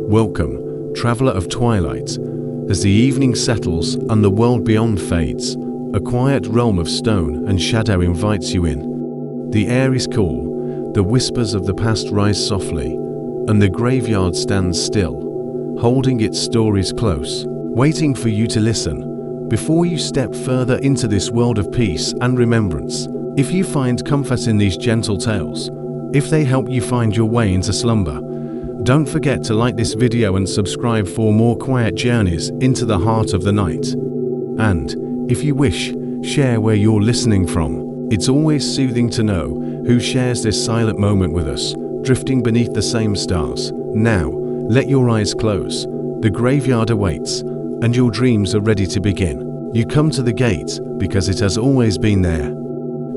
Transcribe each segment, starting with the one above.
Welcome, traveler of twilight. As the evening settles and the world beyond fades, a quiet realm of stone and shadow invites you in. The air is cool, the whispers of the past rise softly, and the graveyard stands still, holding its stories close, waiting for you to listen. Before you step further into this world of peace and remembrance, if you find comfort in these gentle tales, if they help you find your way into slumber, don't forget to like this video and subscribe for more quiet journeys into the heart of the night. And, if you wish, share where you're listening from. It's always soothing to know who shares this silent moment with us, drifting beneath the same stars. Now, let your eyes close. The graveyard awaits, and your dreams are ready to begin. You come to the gate because it has always been there.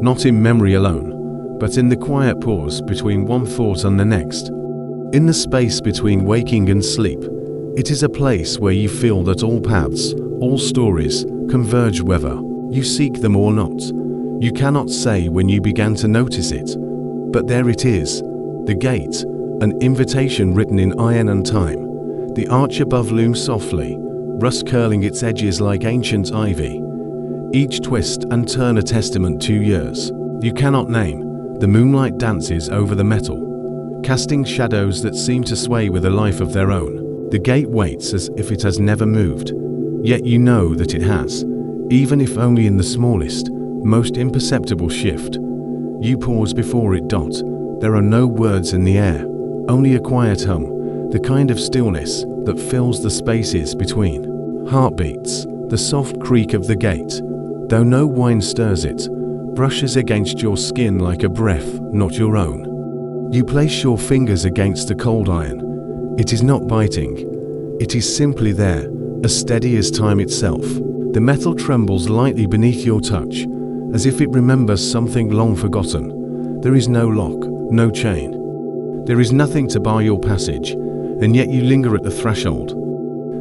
Not in memory alone, but in the quiet pause between one thought and the next. In the space between waking and sleep, it is a place where you feel that all paths, all stories, converge whether you seek them or not. You cannot say when you began to notice it, but there it is, the gate, an invitation written in iron and time. The arch above looms softly, rust curling its edges like ancient ivy. Each twist and turn a testament to years you cannot name. The moonlight dances over the metal, casting shadows that seem to sway with a life of their own. The gate waits as if it has never moved, yet you know that it has, even if only in the smallest, most imperceptible shift. You pause before it. There are no words in the air, only a quiet hum, the kind of stillness that fills the spaces between. Heartbeats, the soft creak of the gate, though no wind stirs it, brushes against your skin like a breath not your own. You place your fingers against the cold iron. It is not biting. It is simply there, as steady as time itself. The metal trembles lightly beneath your touch, as if it remembers something long forgotten. There is no lock, no chain. There is nothing to bar your passage, and yet you linger at the threshold.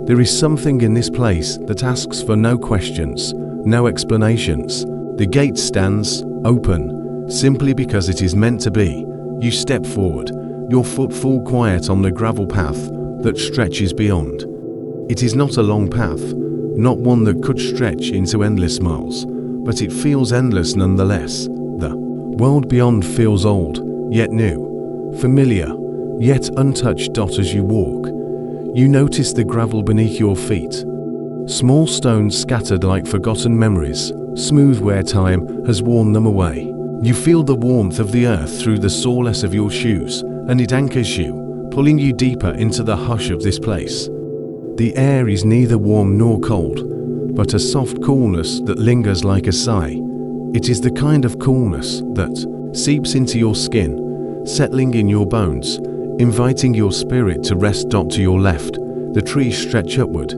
There is something in this place that asks for no questions, no explanations. The gate stands open, simply because it is meant to be. You step forward, your foot full quiet on the gravel path that stretches beyond. It is not a long path, not one that could stretch into endless miles, but it feels endless nonetheless. The world beyond feels old, yet new, familiar, yet untouched. As you walk, you notice the gravel beneath your feet. Small stones scattered like forgotten memories, smooth where time has worn them away. You feel the warmth of the earth through the soreness of your shoes, and it anchors you, pulling you deeper into the hush of this place. The air is neither warm nor cold, but a soft coolness that lingers like a sigh. It is the kind of coolness that seeps into your skin, settling in your bones, inviting your spirit to rest. To your left, the trees stretch upward,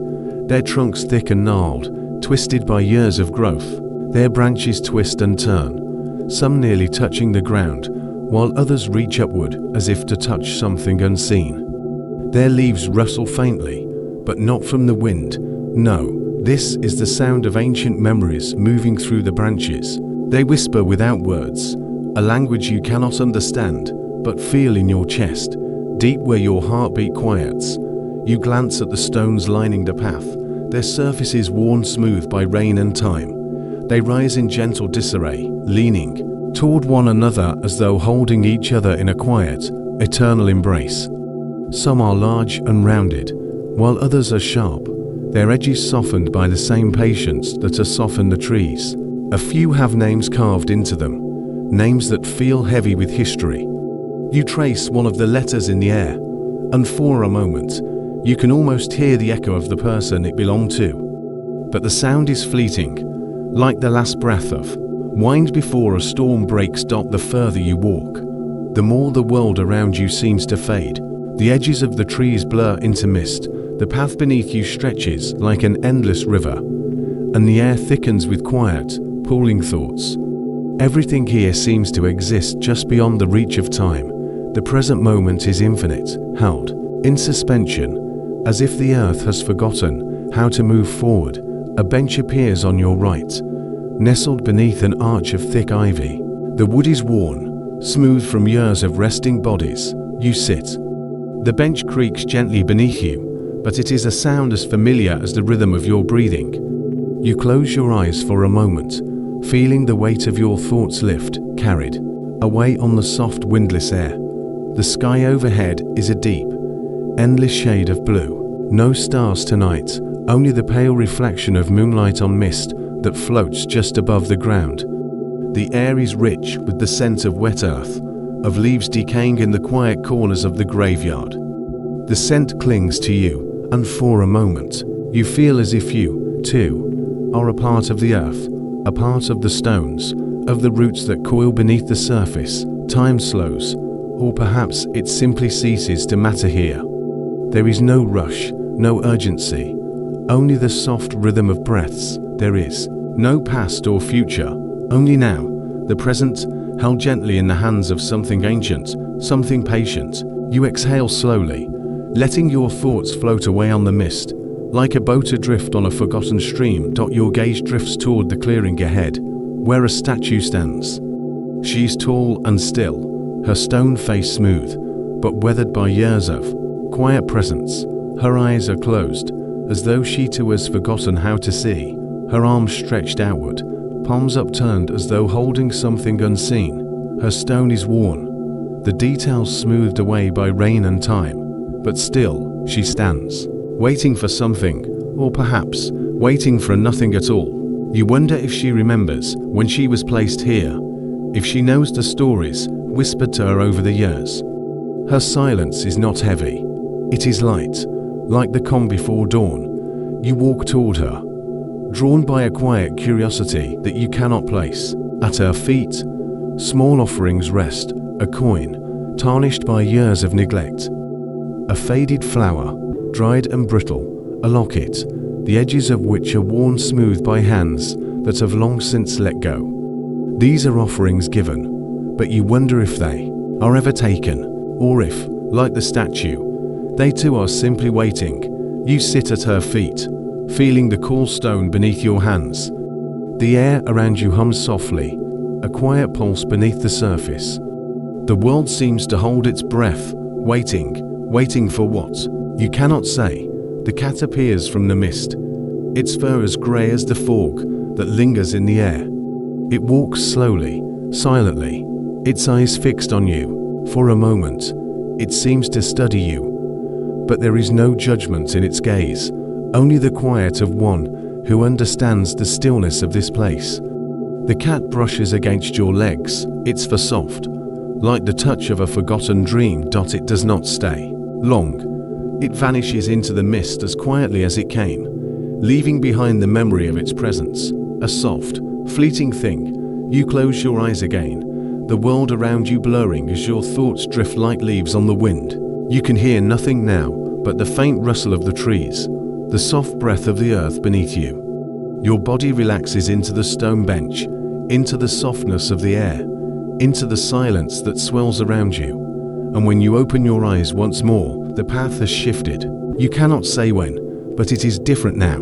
their trunks thick and gnarled, twisted by years of growth. Their branches twist and turn, some nearly touching the ground, while others reach upward as if to touch something unseen. Their leaves rustle faintly, but not from the wind. No, this is the sound of ancient memories moving through the branches. They whisper without words, a language you cannot understand, but feel in your chest, deep where your heartbeat quiets. You glance at the stones lining the path, their surfaces worn smooth by rain and time. They rise in gentle disarray, leaning toward one another as though holding each other in a quiet, eternal embrace. Some are large and rounded, while others are sharp, their edges softened by the same patience that has softened the trees. A few have names carved into them, names that feel heavy with history. You trace one of the letters in the air, and for a moment, you can almost hear the echo of the person it belonged to. But the sound is fleeting, like the last breath of wind before a storm breaks. The further you walk, the more the world around you seems to fade. The edges of the trees blur into mist, the path beneath you stretches like an endless river, and the air thickens with quiet, pooling thoughts. Everything here seems to exist just beyond the reach of time. The present moment is infinite, held in suspension, as if the earth has forgotten how to move forward. A bench appears on your right, nestled beneath an arch of thick ivy. The wood is worn, smooth from years of resting bodies. You sit, The bench creaks gently beneath you, but it is a sound as familiar as the rhythm of your breathing. You close your eyes for a moment, feeling the weight of your thoughts lift, carried away on the soft windless air. The sky overhead is a deep, endless shade of blue. No stars tonight, only the pale reflection of moonlight on mist that floats just above the ground. The air is rich with the scent of wet earth, of leaves decaying in the quiet corners of the graveyard. The scent clings to you, and for a moment, you feel as if you, too, are a part of the earth, a part of the stones, of the roots that coil beneath the surface. Time slows, or perhaps it simply ceases to matter here. There is no rush, no urgency, only the soft rhythm of breaths. There is no past or future, only now, the present, held gently in the hands of something ancient, something patient. You exhale slowly, letting your thoughts float away on the mist. Like a boat adrift on a forgotten stream, your gaze drifts toward the clearing ahead, where a statue stands. She's tall and still, her stone face smooth, but weathered by years of quiet presence. Her eyes are closed, as though she too has forgotten how to see. Her arms stretched outward, palms upturned as though holding something unseen. Her stone is worn, the details smoothed away by rain and time, but still she stands, waiting for something, or perhaps waiting for nothing at all. You wonder if she remembers when she was placed here, if she knows the stories whispered to her over the years. Her silence is not heavy, it is light, like the calm before dawn. You walk toward her, drawn by a quiet curiosity that you cannot place. At her feet, small offerings rest, a coin, tarnished by years of neglect, a faded flower, dried and brittle, a locket, the edges of which are worn smooth by hands that have long since let go. These are offerings given, but you wonder if they are ever taken, or if, like the statue, they too are simply waiting. You sit at her feet, feeling the cool stone beneath your hands. The air around you hums softly, a quiet pulse beneath the surface. The world seems to hold its breath, waiting for what? You cannot say. The cat appears from the mist, its fur as grey as the fog that lingers in the air. It walks slowly, silently, its eyes fixed on you. For a moment, it seems to study you, but there is no judgment in its gaze, only the quiet of one who understands the stillness of this place. The cat brushes against your legs, its fur soft, like the touch of a forgotten dream. It does not stay long. It vanishes into the mist as quietly as it came, leaving behind the memory of its presence, a soft, fleeting thing. You close your eyes again, the world around you blurring as your thoughts drift like leaves on the wind. You can hear nothing now but the faint rustle of the trees, the soft breath of the earth beneath you. Your body relaxes into the stone bench, into the softness of the air, into the silence that swells around you. And when you open your eyes once more, the path has shifted. You cannot say when, but it is different now.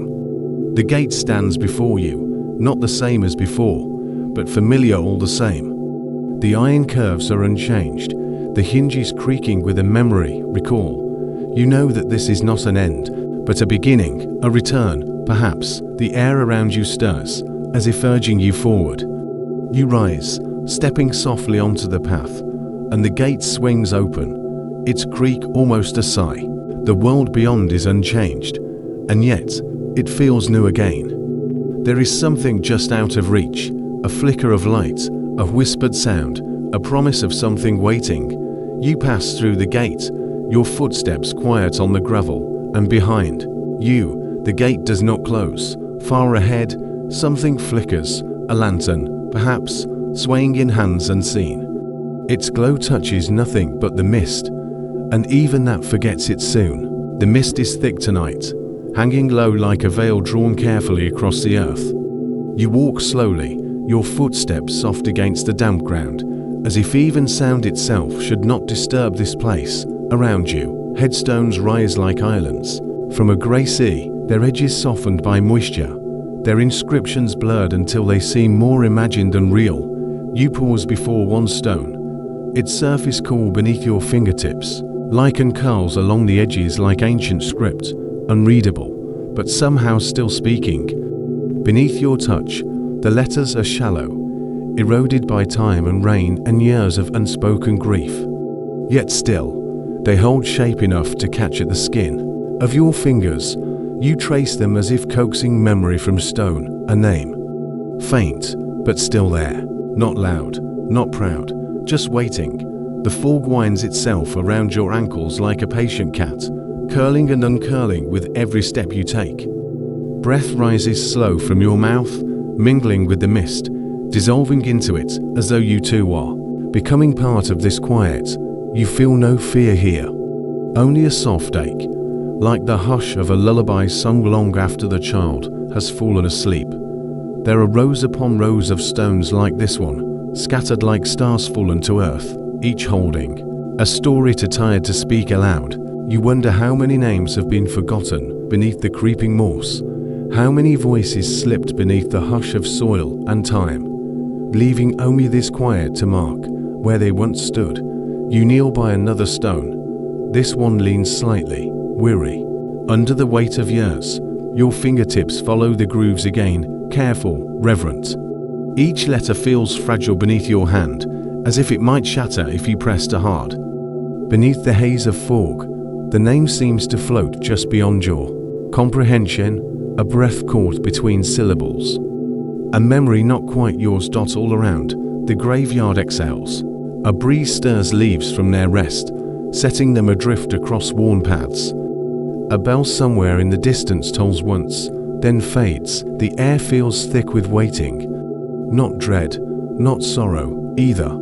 The gate stands before you, not the same as before, but familiar all the same. The iron curves are unchanged, the hinges creaking with a memory, recall. You know that this is not an end, but a beginning, a return, perhaps. The air around you stirs, as if urging you forward. You rise, stepping softly onto the path, and the gate swings open, its creak almost a sigh. The world beyond is unchanged, and yet it feels new again. There is something just out of reach, a flicker of light, a whispered sound, a promise of something waiting. You pass through the gate, your footsteps quiet on the gravel, and behind you, the gate does not close. Far ahead, something flickers, a lantern, perhaps, swaying in hands unseen. Its glow touches nothing but the mist, and even that forgets it soon. The mist is thick tonight, hanging low like a veil drawn carefully across the earth. You walk slowly, your footsteps soft against the damp ground, as if even sound itself should not disturb this place. Around you, headstones rise like islands. From a grey sea, their edges softened by moisture, their inscriptions blurred until they seem more imagined than real. You pause before one stone, its surface cool beneath your fingertips, Lichen curls along the edges like ancient script, unreadable, but somehow still speaking. Beneath your touch, the letters are shallow, eroded by time and rain and years of unspoken grief. Yet still, they hold shape enough to catch at the skin of your fingers. You trace them as if coaxing memory from stone, a name. Faint, but still there. Not loud, not proud, just waiting. The fog winds itself around your ankles like a patient cat, curling and uncurling with every step you take. Breath rises slow from your mouth, mingling with the mist, dissolving into it as though you too are becoming part of this quiet. You feel no fear here, only a soft ache, like the hush of a lullaby sung long after the child has fallen asleep. There are rows upon rows of stones like this one, scattered like stars fallen to earth, each holding a story too tired to speak aloud. You wonder how many names have been forgotten beneath the creeping moss, how many voices slipped beneath the hush of soil and time, leaving only this quiet to mark where they once stood. You kneel by another stone. This one leans slightly, weary, under the weight of years. Your fingertips follow the grooves again, careful, reverent. Each letter feels fragile beneath your hand, as if it might shatter if you press too hard. Beneath the haze of fog, the name seems to float just beyond your comprehension, a breath caught between syllables. A memory not quite yours dots all around. The graveyard exhales. A breeze stirs leaves from their rest, setting them adrift across worn paths. A bell somewhere in the distance tolls once, then fades. The air feels thick with waiting. Not dread, not sorrow, either.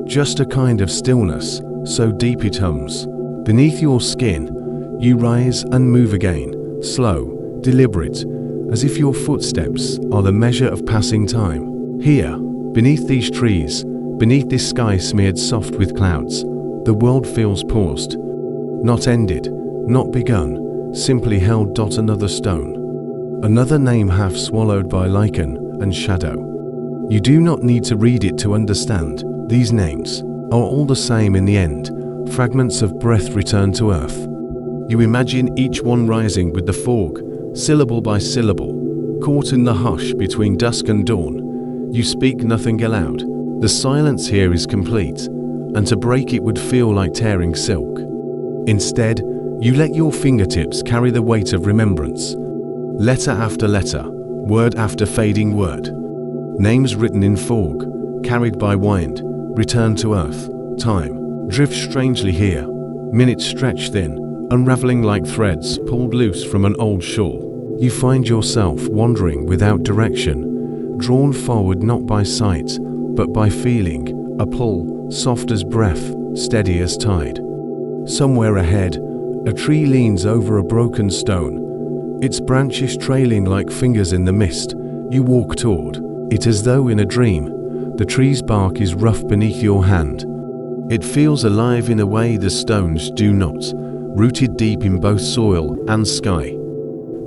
Just a kind of stillness, so deep it hums. Beneath your skin, you rise and move again, slow, deliberate, as if your footsteps are the measure of passing time. Here, beneath these trees, beneath this sky smeared soft with clouds, the world feels paused. Not ended, not begun, simply held. Another stone. Another name half swallowed by lichen and shadow. You do not need to read it to understand. These names are all the same in the end, fragments of breath returned to earth. You imagine each one rising with the fog, syllable by syllable, caught in the hush between dusk and dawn. You speak nothing aloud. The silence here is complete, and to break it would feel like tearing silk. Instead, you let your fingertips carry the weight of remembrance. Letter after letter, word after fading word. Names written in fog, carried by wind, return to earth. Time drifts strangely here. Minutes stretch thin, unraveling like threads pulled loose from an old shawl. You find yourself wandering without direction, drawn forward not by sight, but by feeling, a pull, soft as breath, steady as tide. Somewhere ahead, a tree leans over a broken stone, its branches trailing like fingers in the mist. You walk toward it as though in a dream. The tree's bark is rough beneath your hand. It feels alive in a way the stones do not, rooted deep in both soil and sky.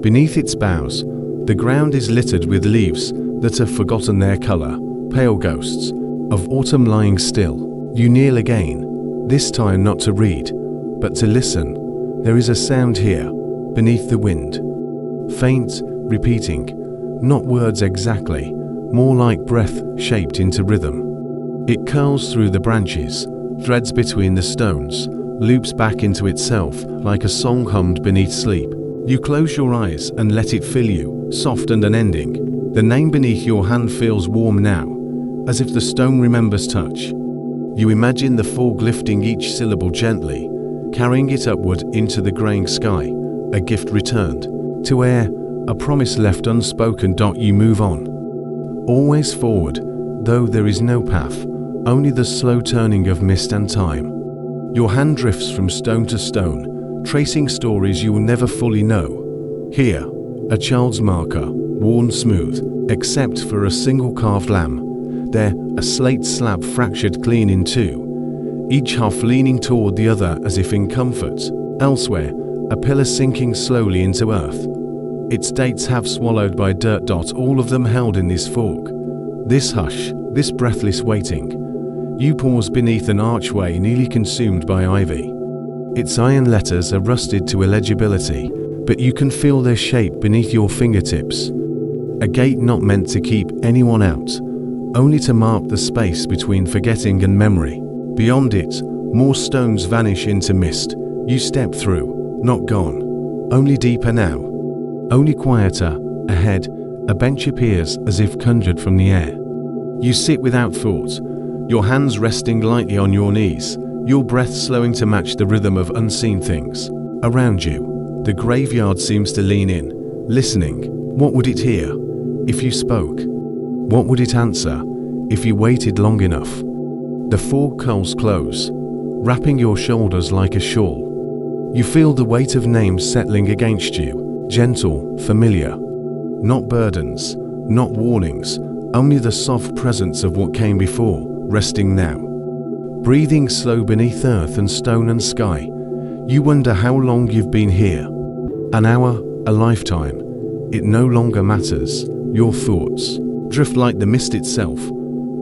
Beneath its boughs, the ground is littered with leaves that have forgotten their color, pale ghosts of autumn lying still. You kneel again, this time not to read, but to listen. There is a sound here, beneath the wind. Faint, repeating, not words exactly, more like breath shaped into rhythm. It curls through the branches, threads between the stones, loops back into itself like a song hummed beneath sleep. You close your eyes and let it fill you, soft and unending. The name beneath your hand feels warm now, as if the stone remembers touch. You imagine the fog lifting each syllable gently, carrying it upward into the graying sky, a gift returned to air, a promise left unspoken. You move on, always forward, though there is no path, only the slow turning of mist and time. Your hand drifts from stone to stone, tracing stories you will never fully know. Here, a child's marker, worn smooth, except for a single carved lamb. There, a slate slab fractured clean in two, each half leaning toward the other as if in comfort. Elsewhere, a pillar sinking slowly into earth, its dates half swallowed by dirt. All of them held in this fog, this hush, this breathless waiting. You pause beneath an archway nearly consumed by ivy. Its iron letters are rusted to illegibility, but you can feel their shape beneath your fingertips. A gate not meant to keep anyone out, only to mark the space between forgetting and memory. Beyond it, more stones vanish into mist. You step through, not gone, only deeper now, only quieter. Ahead, a bench appears as if conjured from the air. You sit without thought, your hands resting lightly on your knees, your breath slowing to match the rhythm of unseen things around you. The graveyard seems to lean in, listening. What would it hear if you spoke? What would it answer if you waited long enough? The four curls close, wrapping your shoulders like a shawl. You feel the weight of names settling against you, gentle, familiar. Not burdens, not warnings, only the soft presence of what came before, resting now. Breathing slow beneath earth and stone and sky, you wonder how long you've been here. An hour, a lifetime. It no longer matters. Your thoughts drift like the mist itself,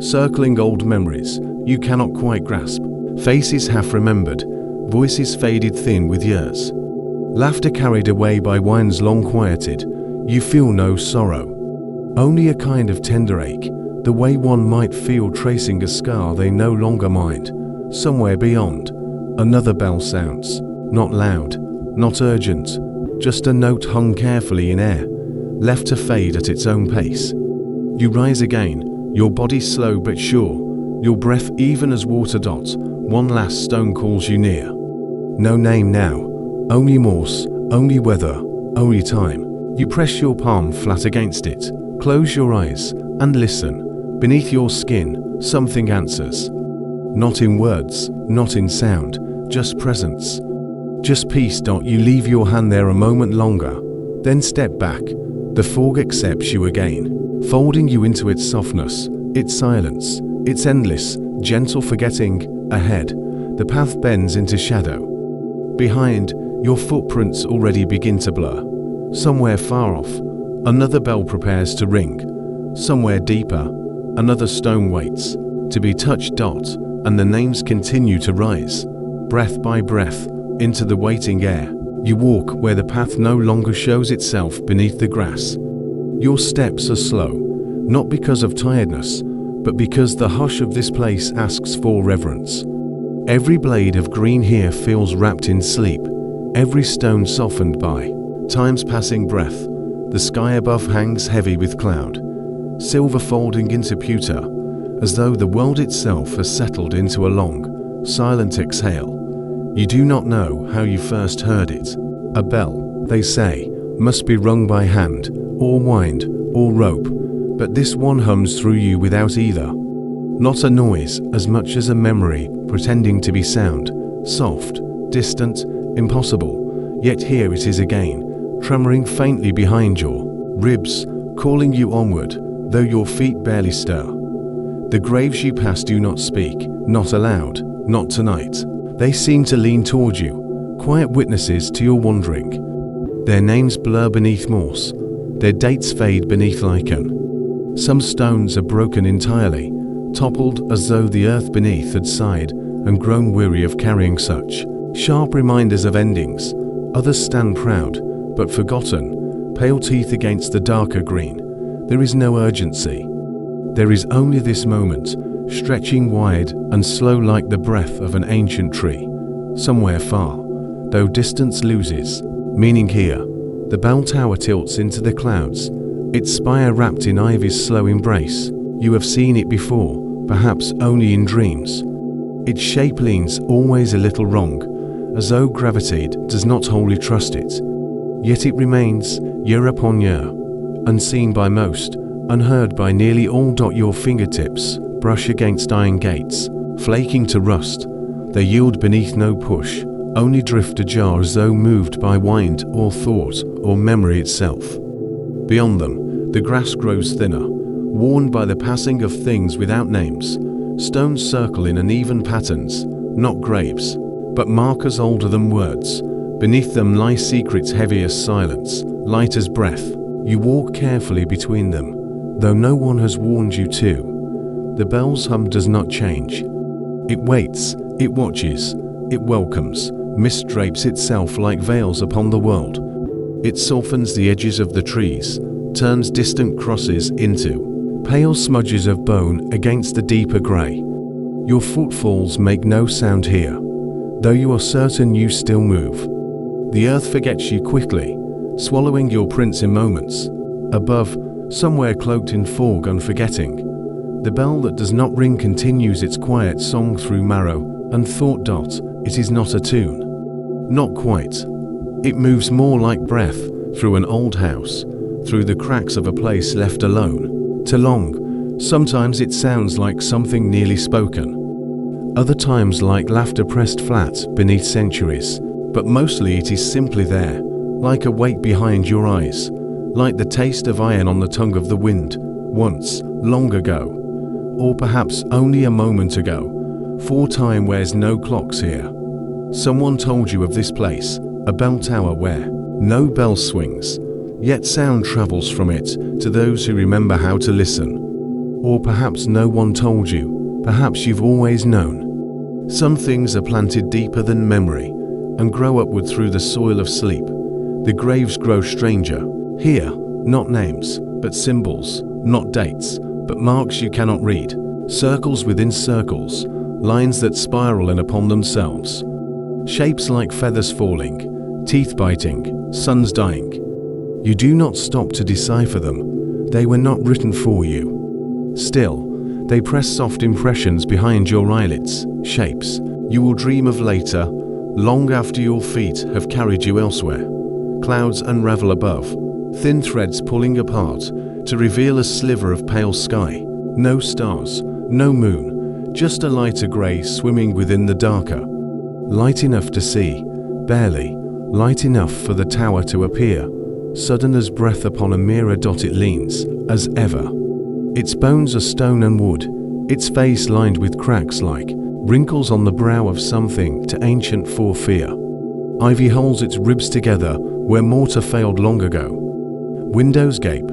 circling old memories you cannot quite grasp. Faces half remembered, voices faded thin with years. Laughter carried away by wines long quieted. You feel no sorrow, only a kind of tender ache, the way one might feel tracing a scar they no longer mind. Somewhere beyond, another bell sounds, not loud, not urgent, just a note hung carefully in air, left to fade at its own pace. You rise again, your body slow but sure, your breath even as water dots. One last stone calls you near. No name now, only morse, only weather, only time. You press your palm flat against it, close your eyes, and listen. Beneath your skin, something answers. Not in words, not in sound, just presence. Just peace. You leave your hand there a moment longer, then step back. The fog accepts you again, folding you into its softness, its silence, its endless, gentle forgetting. Ahead, the path bends into shadow. Behind, your footprints already begin to blur. Somewhere far off, another bell prepares to ring. Somewhere deeper, another stone waits to be touched. And the names continue to rise, breath by breath, into the waiting air. You walk where the path no longer shows itself beneath the grass. Your steps are slow, not because of tiredness, but because the hush of this place asks for reverence. Every blade of green here feels wrapped in sleep, every stone softened by time's passing breath. The sky above hangs heavy with cloud, silver folding into pewter, as though the world itself has settled into a long, silent exhale. You do not know how you first heard it. A bell, they say, must be rung by hand, or wind, or rope, but this one hums through you without either. Not a noise as much as a memory pretending to be sound, soft, distant, impossible, yet here it is again, tremoring faintly behind your ribs, calling you onward, though your feet barely stir. The graves you pass do not speak, not aloud, not tonight. They seem to lean toward you, quiet witnesses to your wandering. Their names blur beneath moss, their dates fade beneath lichen. Some stones are broken entirely, toppled as though the earth beneath had sighed and grown weary of carrying such sharp reminders of endings. Others stand proud, but forgotten, pale teeth against the darker green. There is no urgency. There is only this moment, stretching wide and slow like the breath of an ancient tree. Somewhere far, though distance loses meaning here, the bell tower tilts into the clouds, its spire wrapped in ivy's slow embrace. You have seen it before, perhaps only in dreams. Its shape leans always a little wrong, as though gravity does not wholly trust it. Yet it remains, year upon year, unseen by most, unheard by nearly all. Your fingertips brush against iron gates, flaking to rust. They yield beneath no push, only drift ajar as though moved by wind or thought or memory itself. Beyond them, the grass grows thinner, worn by the passing of things without names. Stones circle in uneven patterns, not graves, but markers older than words. Beneath them lie secrets heavy as silence, light as breath. You walk carefully between them, though no one has warned you to. The bell's hum does not change. It waits, it watches, it welcomes, Mist drapes itself like veils upon the world. It softens the edges of the trees, turns distant crosses into pale smudges of bone against the deeper grey. Your footfalls make no sound here, though you are certain you still move. The earth forgets you quickly, swallowing your prints in moments. Above, somewhere cloaked in fog unforgetting, the bell that does not ring continues its quiet song through marrow and thought. It is not a tune. Not quite. It moves more like breath through an old house, through the cracks of a place left alone too long. Sometimes it sounds like something nearly spoken, other times like laughter pressed flat beneath centuries, but mostly it is simply there, like a weight behind your eyes, like the taste of iron on the tongue of the wind, once, long ago, or perhaps only a moment ago, for time wears no clocks here. Someone told you of this place, a bell tower where no bell swings, yet sound travels from it to those who remember how to listen. Or perhaps no one told you, perhaps you've always known. Some things are planted deeper than memory and grow upward through the soil of sleep. The graves grow stranger. Here, not names, but symbols, not dates, but marks you cannot read, circles within circles, lines that spiral in upon themselves. Shapes like feathers falling, teeth biting, suns dying. You do not stop to decipher them. They were not written for you. Still, they press soft impressions behind your eyelids, shapes you will dream of later, long after your feet have carried you elsewhere. Clouds unravel above, thin threads pulling apart to reveal a sliver of pale sky. No stars, no moon, just a lighter grey swimming within the darker. Light enough to see, barely, light enough for the tower to appear. Sudden as breath upon a mirror. It leans, as ever. Its bones are stone and wood, its face lined with cracks like wrinkles on the brow of something too ancient for fear. Ivy holds its ribs together where mortar failed long ago. Windows gape,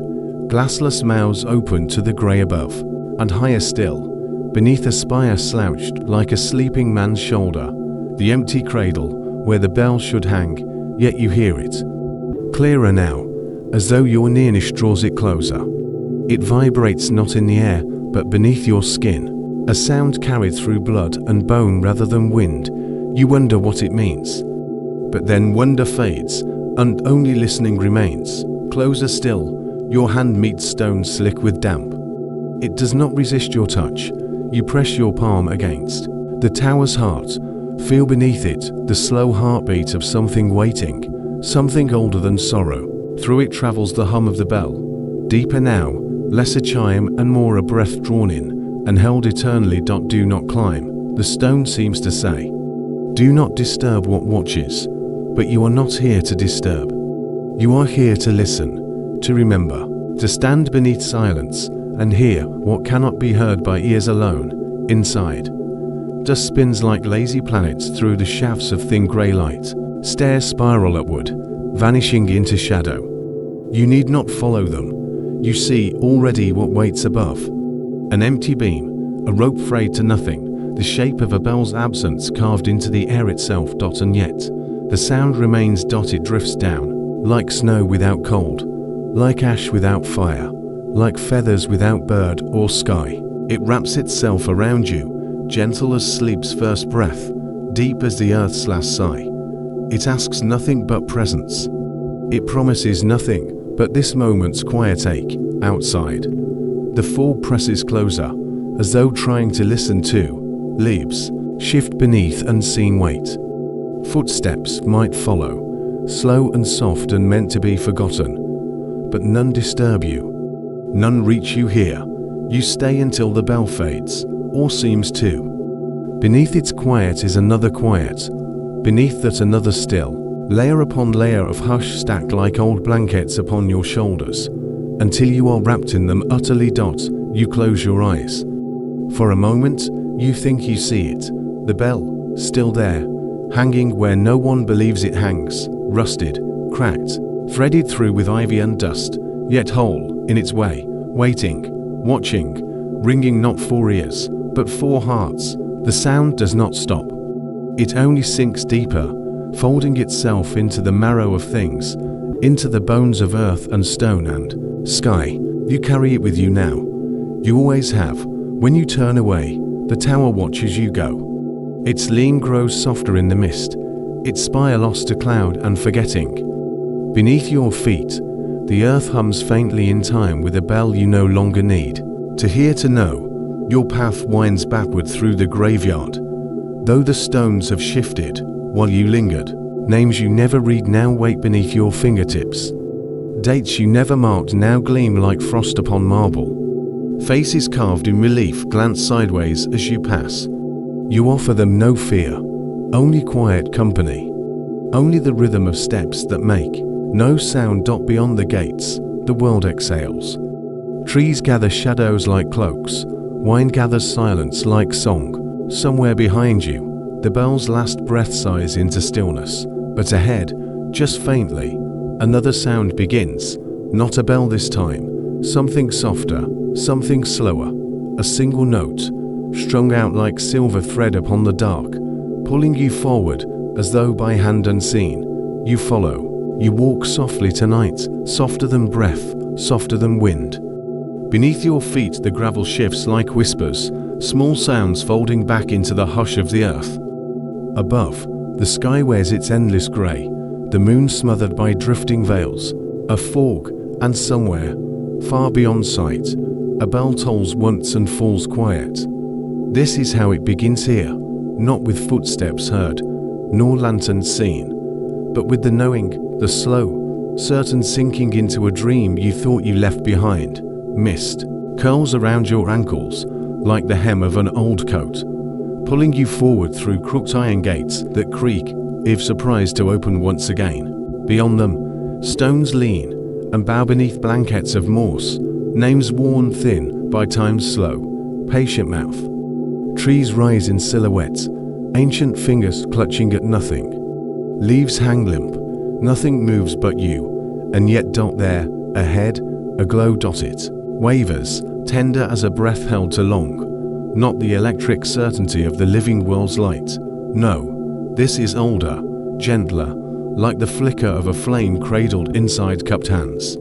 glassless mouths open to the grey above, and higher still, beneath a spire slouched like a sleeping man's shoulder, the empty cradle where the bell should hang, yet you hear it. Clearer now, as though your nearness draws it closer. It vibrates not in the air, but beneath your skin, a sound carried through blood and bone rather than wind. You wonder what it means. But then wonder fades, and only listening remains. Closer still, your hand meets stone slick with damp. It does not resist your touch. You press your palm against the tower's heart. Feel beneath it the slow heartbeat of something waiting, something older than sorrow. Through it travels the hum of the bell. Deeper now, less a chime and more a breath drawn in and held eternally. Do not climb, the stone seems to say. Do not disturb what watches, but you are not here to disturb. You are here to listen, to remember, to stand beneath silence and hear what cannot be heard by ears alone. Inside, dust spins like lazy planets through the shafts of thin grey light. Stairs spiral upward, vanishing into shadow. You need not follow them. You see already what waits above. An empty beam, a rope frayed to nothing, the shape of a bell's absence carved into the air itself. And yet, the sound remains. It drifts down, like snow without cold, like ash without fire, like feathers without bird or sky. It wraps itself around you, gentle as sleep's first breath, deep as the earth's last sigh. It asks nothing but presence. It promises nothing but this moment's quiet ache. Outside, the fog presses closer, as though trying to listen to. Leaves shift beneath unseen weight. Footsteps might follow, slow and soft and meant to be forgotten. But none disturb you. None reach you here. You stay until the bell fades, or seems to. Beneath its quiet is another quiet. Beneath that another still. Layer upon layer of hush stacked like old blankets upon your shoulders, until you are wrapped in them utterly. You close your eyes. For a moment, you think you see it. The bell, still there, hanging where no one believes it hangs, rusted, cracked, threaded through with ivy and dust, yet whole, in its way, waiting, watching, ringing not for ears, but for hearts. The sound does not stop. It only sinks deeper, folding itself into the marrow of things, into the bones of earth and stone and sky. You carry it with you now. You always have. When you turn away, the tower watches you go. Its lean grows softer in the mist, its spire lost to cloud and forgetting. Beneath your feet, the earth hums faintly in time with a bell you no longer need to hear to know. Your path winds backward through the graveyard. Though the stones have shifted while you lingered, names you never read now wait beneath your fingertips. Dates you never marked now gleam like frost upon marble. Faces carved in relief glance sideways as you pass. You offer them no fear, only quiet company. Only the rhythm of steps that make no sound. Beyond the gates, the world exhales. Trees gather shadows like cloaks. Wine gathers silence like song. Somewhere behind you, the bell's last breath sighs into stillness. But ahead, just faintly, another sound begins. Not a bell this time. Something softer, something slower. A single note, strung out like silver thread upon the dark, pulling you forward as though by hand unseen. You follow. You walk softly tonight, softer than breath, softer than wind. Beneath your feet the gravel shifts like whispers, small sounds folding back into the hush of the earth. Above, the sky wears its endless grey, the moon smothered by drifting veils, a fog, and somewhere, far beyond sight, a bell tolls once and falls quiet. This is how it begins here, not with footsteps heard, nor lanterns seen, but with the knowing, the slow, certain sinking into a dream you thought you left behind. Mist curls around your ankles like the hem of an old coat, pulling you forward through crooked iron gates that creak, if surprised to open once again. Beyond them, stones lean and bow beneath blankets of moss, names worn thin by time's slow, patient mouth. Trees rise in silhouette, ancient fingers clutching at nothing. Leaves hang limp, nothing moves but you, and yet there, ahead, a glow it wavers, tender as a breath held too long. Not the electric certainty of the living world's light. No, this is older, gentler, like the flicker of a flame cradled inside cupped hands.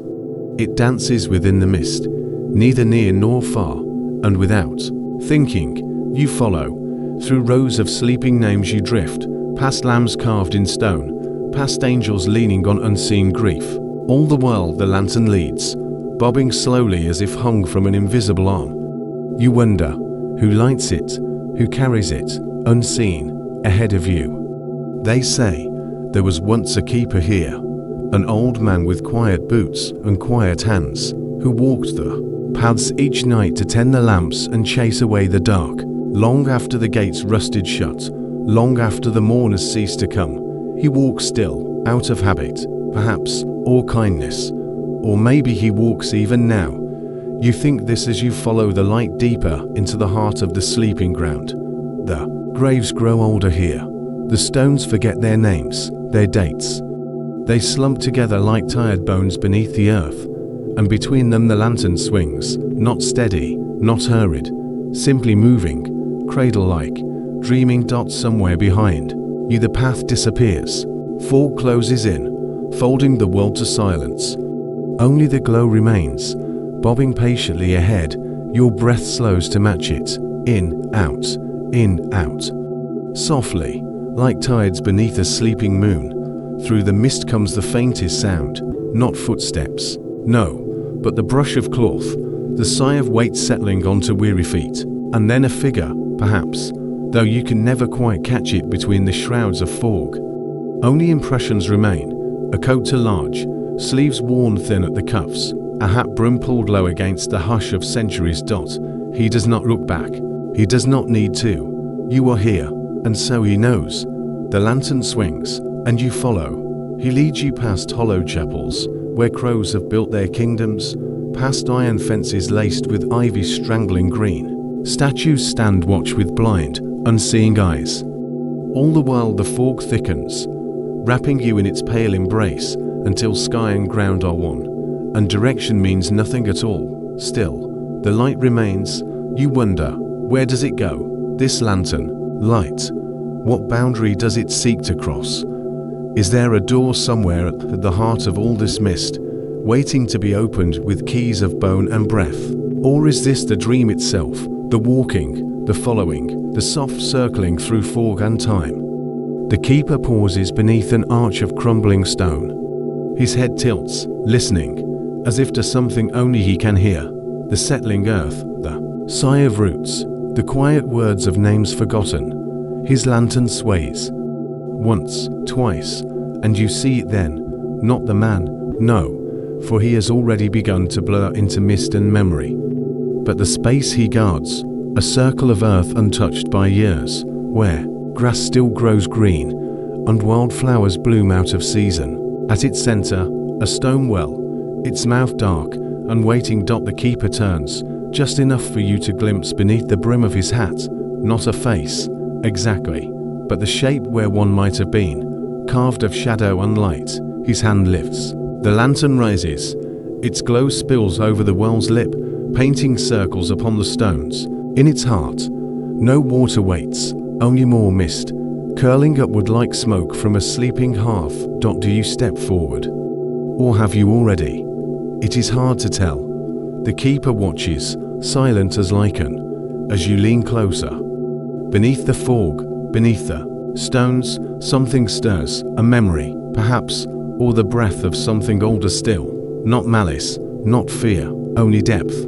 It dances within the mist, neither near nor far, and without thinking, you follow. Through rows of sleeping names you drift, past lambs carved in stone, past angels leaning on unseen grief. All the while the lantern leads, bobbing slowly as if hung from an invisible arm. You wonder, who lights it, who carries it, unseen, ahead of you. They say, there was once a keeper here, an old man with quiet boots and quiet hands, who walked the paths each night to tend the lamps and chase away the dark, long after the gates rusted shut, long after the mourners ceased to come. He walks still, out of habit, perhaps, or kindness, or maybe he walks even now. You think this as you follow the light deeper into the heart of the sleeping ground. The graves grow older here. The stones forget their names, their dates. They slump together like tired bones beneath the earth, and between them the lantern swings, not steady, not hurried, simply moving, cradle-like, dreaming. Somewhere behind you the path disappears. Fog closes in, folding the world to silence. Only the glow remains, bobbing patiently ahead. Your breath slows to match it, in, out, softly, like tides beneath a sleeping moon. Through the mist comes the faintest sound, not footsteps, no, but the brush of cloth, the sigh of weight settling onto weary feet, and then a figure, perhaps, though you can never quite catch it between the shrouds of fog. Only impressions remain, a coat too large, sleeves worn thin at the cuffs, a hat brim pulled low against the hush of centuries. He does not look back, he does not need to. You are here, and so he knows. The lantern swings, and you follow. He leads you past hollow chapels, where crows have built their kingdoms, past iron fences laced with ivy strangling green. Statues stand watch with blind, unseeing eyes. All the while the fog thickens, wrapping you in its pale embrace, until sky and ground are one, and direction means nothing at all. Still, the light remains. You wonder, where does it go? This lantern, light, what boundary does it seek to cross? Is there a door somewhere at the heart of all this mist, waiting to be opened with keys of bone and breath? Or is this the dream itself, the walking, the following, the soft circling through fog and time? The keeper pauses beneath an arch of crumbling stone. His head tilts, listening, as if to something only he can hear. The settling earth, the sigh of roots, the quiet words of names forgotten. His lantern sways. Once, twice, and you see it then. Not the man, no, for he has already begun to blur into mist and memory. But the space he guards, a circle of earth untouched by years, where grass still grows green, and wildflowers bloom out of season. At its center, a stone well, its mouth dark and waiting. The keeper turns, just enough for you to glimpse beneath the brim of his hat, not a face, exactly, but the shape where one might have been, carved of shadow and light. His hand lifts. The lantern rises. Its glow spills over the well's lip, painting circles upon the stones. In its heart, no water waits, only more mist, curling upward like smoke from a sleeping hearth. Do you step forward? Or have you already? It is hard to tell. The keeper watches, silent as lichen, as you lean closer. Beneath the fog, beneath the stones, something stirs, a memory, perhaps, or the breath of something older still. Not malice, not fear, only depth.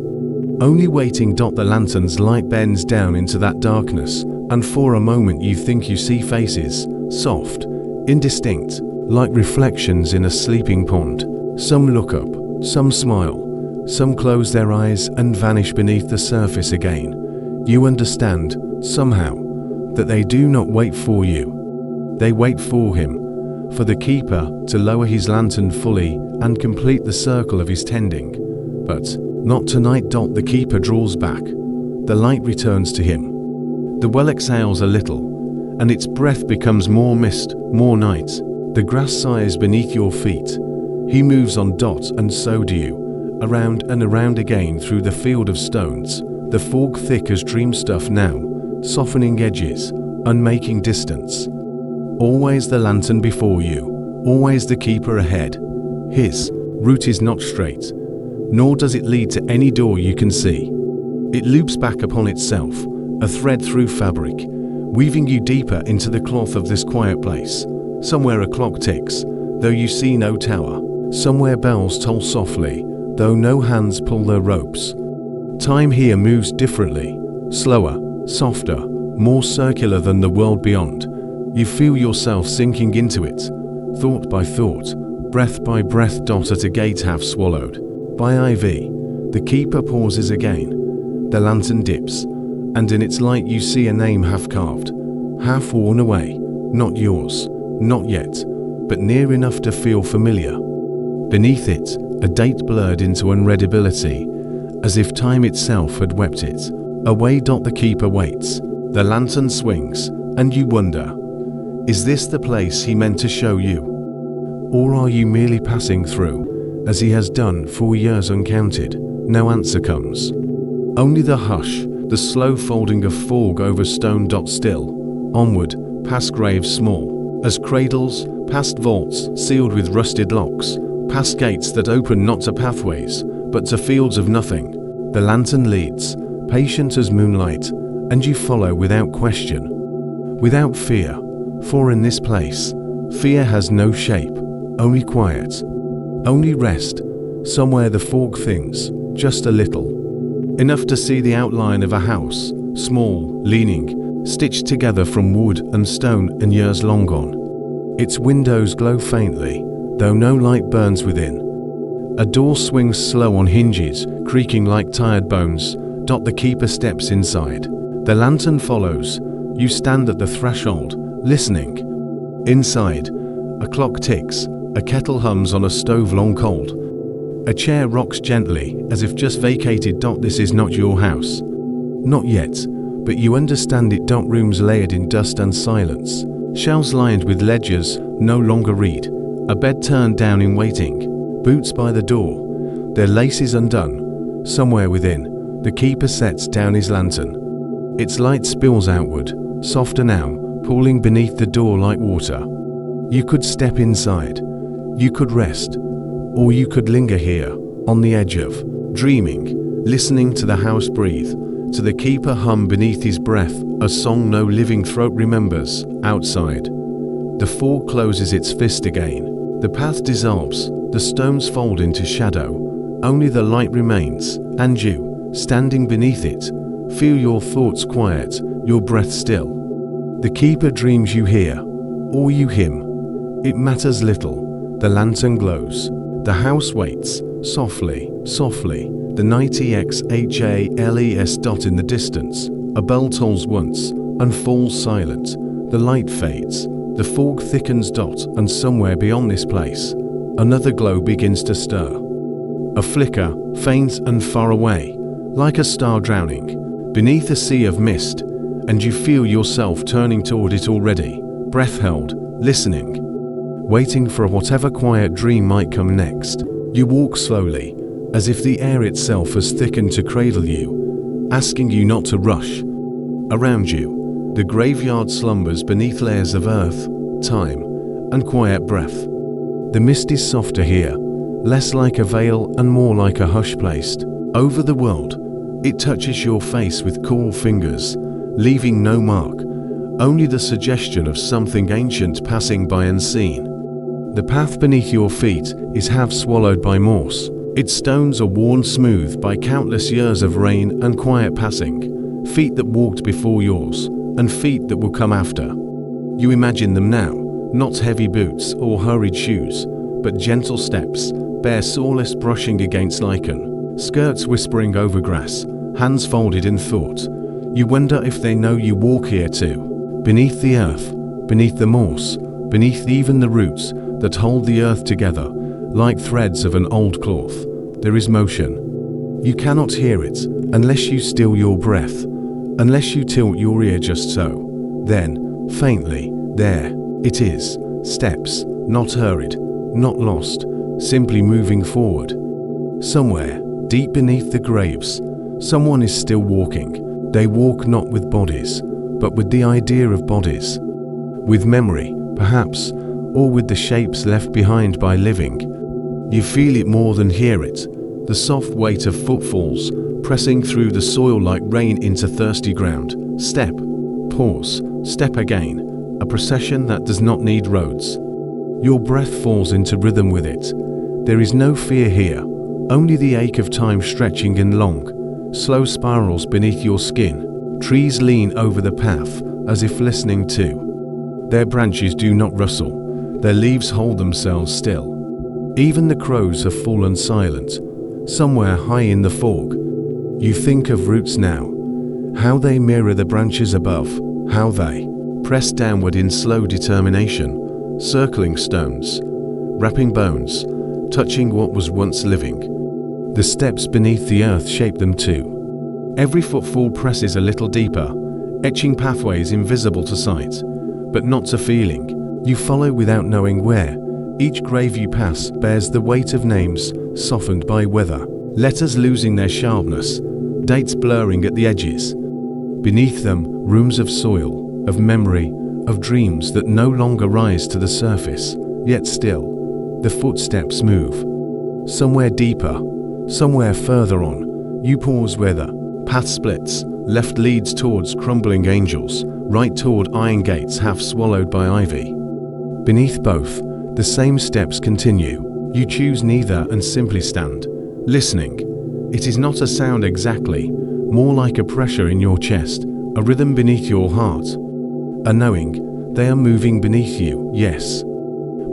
Only waiting. The lantern's light bends down into that darkness, and for a moment you think you see faces, soft, indistinct, like reflections in a sleeping pond. Some look up, some smile, some close their eyes and vanish beneath the surface again. You understand, somehow, that they do not wait for you. They wait for him, for the keeper to lower his lantern fully and complete the circle of his tending. But not tonight. The keeper draws back. The light returns to him. The well exhales a little, and its breath becomes more mist, more night. The grass sighs beneath your feet. He moves on. And so do you, around and around again through the field of stones, the fog thick as dream stuff now, softening edges, unmaking distance. Always the lantern before you, always the keeper ahead. His route is not straight, nor does it lead to any door you can see. It loops back upon itself, a thread through fabric, weaving you deeper into the cloth of this quiet place. Somewhere a clock ticks, though you see no tower. Somewhere bells toll softly, though no hands pull their ropes. Time here moves differently, slower, softer, more circular than the world beyond. You feel yourself sinking into it, thought by thought, breath by breath. At a gate half swallowed by ivy, the keeper pauses again. The lantern dips, and in its light you see a name half carved, half worn away. Not yours, not yet, but near enough to feel familiar. Beneath it, a date blurred into unreadability, as if time itself had wept it away. The keeper waits. The lantern swings, and you wonder, is this the place he meant to show you? Or are you merely passing through, as he has done for years uncounted? No answer comes. Only the hush, the slow folding of fog over stone. Still, onward, past graves small as cradles, past vaults sealed with rusted locks, past gates that open not to pathways, but to fields of nothing. The lantern leads, patient as moonlight, and you follow without question, without fear, for in this place, fear has no shape, only quiet, only rest. Somewhere the fog thins, just a little, enough to see the outline of a house, small, leaning, stitched together from wood and stone and years long gone. Its windows glow faintly, though no light burns within. A door swings slow on hinges, creaking like tired bones. The keeper steps inside. The lantern follows. You stand at the threshold, listening. Inside, a clock ticks, a kettle hums on a stove long cold. A chair rocks gently, as if just vacated. This is not your house. Not yet, but you understand it. Rooms layered in dust and silence. Shelves lined with ledgers, no longer read. A bed turned down in waiting. Boots by the door, their laces undone. Somewhere within, the keeper sets down his lantern. Its light spills outward, softer now, pooling beneath the door like water. You could step inside, you could rest, or you could linger here, on the edge of dreaming, listening to the house breathe, to the keeper hum beneath his breath, a song no living throat remembers. Outside, the fog closes its fist again. The path dissolves, the stones fold into shadow, only the light remains, and you, standing beneath it, feel your thoughts quiet, your breath still. The keeper dreams you hear, or you him. It matters little, the lantern glows, the house waits, softly, softly, the night exhales dot in the distance, a bell tolls once, and falls silent, the light fades, the fog thickens dot, and somewhere beyond this place, another glow begins to stir. A flicker, faint and far away, like a star drowning, beneath a sea of mist, and you feel yourself turning toward it already, breath held, listening, waiting for whatever quiet dream might come next. You walk slowly, as if the air itself has thickened to cradle you, asking you not to rush. Around you, the graveyard slumbers beneath layers of earth, time, and quiet breath. The mist is softer here, less like a veil and more like a hush placed over the world. It touches your face with cool fingers, leaving no mark, only the suggestion of something ancient passing by unseen. The path beneath your feet is half swallowed by moss. Its stones are worn smooth by countless years of rain and quiet passing, feet that walked before yours, and feet that will come after. You imagine them now, not heavy boots or hurried shoes, but gentle steps, bare soreness brushing against lichen, skirts whispering over grass, hands folded in thought. You wonder if they know you walk here too, beneath the earth, beneath the moss, beneath even the roots that hold the earth together, like threads of an old cloth. There is motion. You cannot hear it, unless you still your breath, unless you tilt your ear just so. Then, faintly, there it is, steps, not hurried, not lost, simply moving forward. Somewhere, deep beneath the graves, someone is still walking. They walk not with bodies, but with the idea of bodies. With memory, perhaps, or with the shapes left behind by living. You feel it more than hear it, the soft weight of footfalls pressing through the soil like rain into thirsty ground. Step, pause, step again, a procession that does not need roads. Your breath falls into rhythm with it. There is no fear here, only the ache of time stretching in long, slow spirals beneath your skin. Trees lean over the path as if listening too. Their branches do not rustle. Their leaves hold themselves still. Even the crows have fallen silent, somewhere high in the fog. You think of roots now, how they mirror the branches above, how they press downward in slow determination, circling stones, wrapping bones, touching what was once living. The steps beneath the earth shape them too. Every footfall presses a little deeper, etching pathways invisible to sight, but not to feeling. You follow without knowing where. Each grave you pass bears the weight of names softened by weather, letters losing their sharpness, dates blurring at the edges. Beneath them, rooms of soil, of memory, of dreams that no longer rise to the surface, yet still, the footsteps move. Somewhere deeper, somewhere further on, you pause where the path splits, left leads towards crumbling angels, right toward iron gates half swallowed by ivy. Beneath both, the same steps continue. You choose neither and simply stand, listening. It is not a sound exactly, more like a pressure in your chest, a rhythm beneath your heart. A knowing, they are moving beneath you, yes,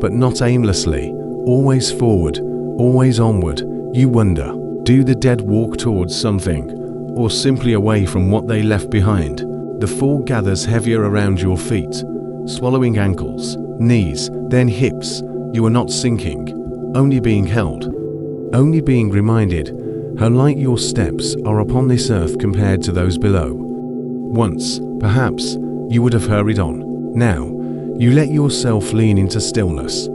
but not aimlessly, always forward, always onward. You wonder, do the dead walk towards something, or simply away from what they left behind? The fog gathers heavier around your feet, swallowing ankles, knees, then hips. You are not sinking, only being held, only being reminded how light your steps are upon this earth compared to those below. Once, perhaps, you would have hurried on. Now, you let yourself lean into stillness.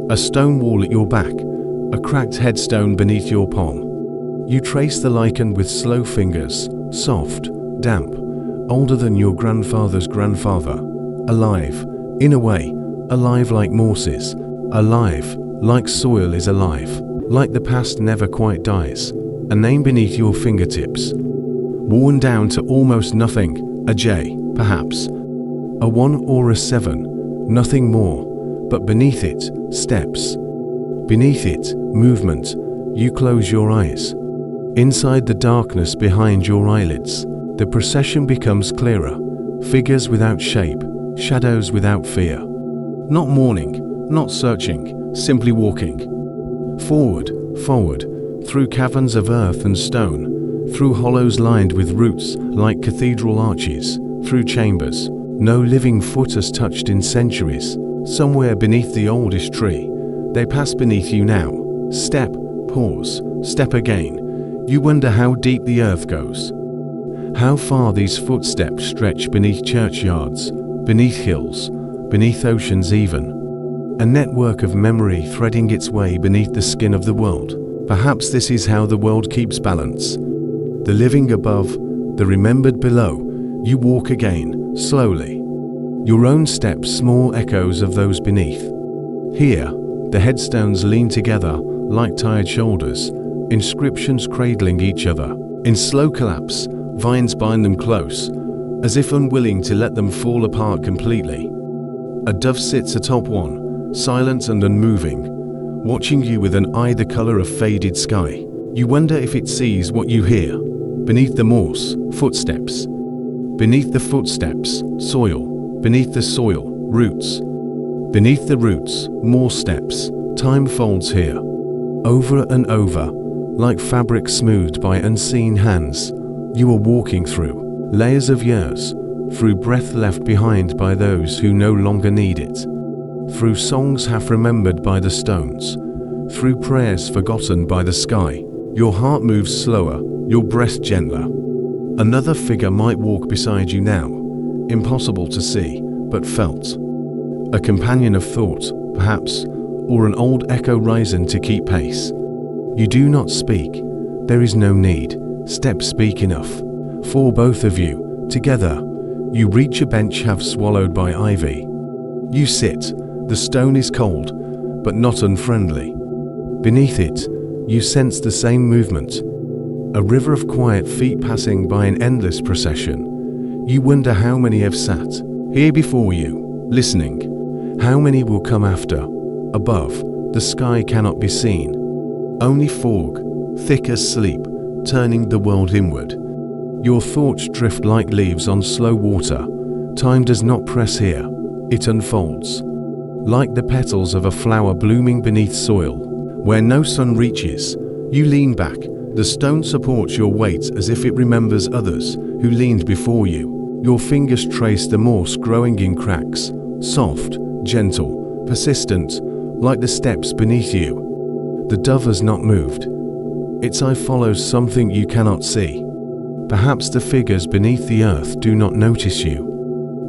A stone wall at your back, a cracked headstone beneath your palm. You trace the lichen with slow fingers, soft, damp, older than your grandfather's grandfather, alive, in a way, alive like Morses, alive like soil is alive, like the past never quite dies, a name beneath your fingertips. Worn down to almost nothing, a J, perhaps, a 1 or a 7, nothing more, but beneath it, steps. Beneath it, movement. You close your eyes. Inside the darkness behind your eyelids, the procession becomes clearer. Figures without shape, shadows without fear. Not mourning, not searching, simply walking. Forward, forward, through caverns of earth and stone, through hollows lined with roots like cathedral arches, through chambers no living foot has touched in centuries. Somewhere beneath the oldest tree, they pass beneath you now. Step, pause, step again. You wonder how deep the earth goes. How far these footsteps stretch beneath churchyards, beneath hills, beneath oceans even. A network of memory threading its way beneath the skin of the world. Perhaps this is how the world keeps balance. The living above, the remembered below. You walk again, slowly. Your own steps small echoes of those beneath. Here, the headstones lean together like tired shoulders, inscriptions cradling each other. In slow collapse, vines bind them close, as if unwilling to let them fall apart completely. A dove sits atop one, silent and unmoving, watching you with an eye the color of faded sky. You wonder if it sees what you hear. Beneath the moss, footsteps. Beneath the footsteps, soil. Beneath the soil, roots. Beneath the roots, more steps. Time folds here. Over and over, like fabric smoothed by unseen hands. You are walking through layers of years, through breath left behind by those who no longer need it, through songs half remembered by the stones, through prayers forgotten by the sky. Your heart moves slower, your breath gentler. Another figure might walk beside you now, impossible to see, but felt. A companion of thought, perhaps, or an old echo risen to keep pace. You do not speak, there is no need, steps speak enough. For both of you, together, you reach a bench half swallowed by ivy. You sit, the stone is cold, but not unfriendly. Beneath it, you sense the same movement. A river of quiet feet passing by an endless procession. You wonder how many have sat here before you, listening. How many will come after? Above, the sky cannot be seen. Only fog, thick as sleep, turning the world inward. Your thoughts drift like leaves on slow water. Time does not press here, it unfolds. Like the petals of a flower blooming beneath soil, where no sun reaches, you lean back. The stone supports your weight as if it remembers others who leaned before you. Your fingers trace the moss growing in cracks, soft, gentle, persistent, like the steps beneath you. The dove has not moved. Its eye follows something you cannot see. Perhaps the figures beneath the earth do not notice you.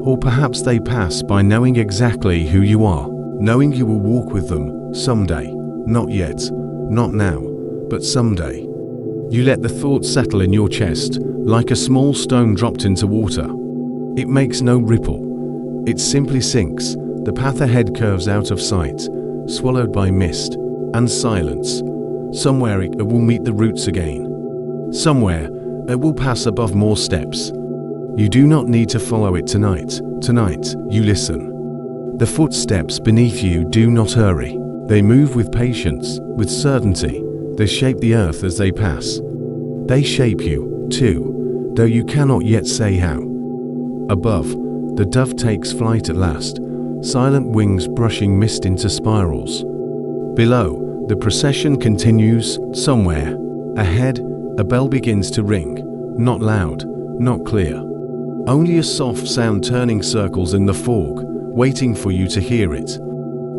Or perhaps they pass by knowing exactly who you are, knowing you will walk with them someday. Not yet, not now, but someday. You let the thought settle in your chest, like a small stone dropped into water. It makes no ripple. It simply sinks. The path ahead curves out of sight, swallowed by mist and silence. Somewhere it will meet the roots again. Somewhere it will pass above more steps. You do not need to follow it tonight. Tonight, you listen. The footsteps beneath you do not hurry. They move with patience, with certainty. They shape the earth as they pass. They shape you, too, though you cannot yet say how. Above, the dove takes flight at last, silent wings brushing mist into spirals. Below, the procession continues. Somewhere ahead, a bell begins to ring, not loud, not clear. Only a soft sound turning circles in the fog, waiting for you to hear it.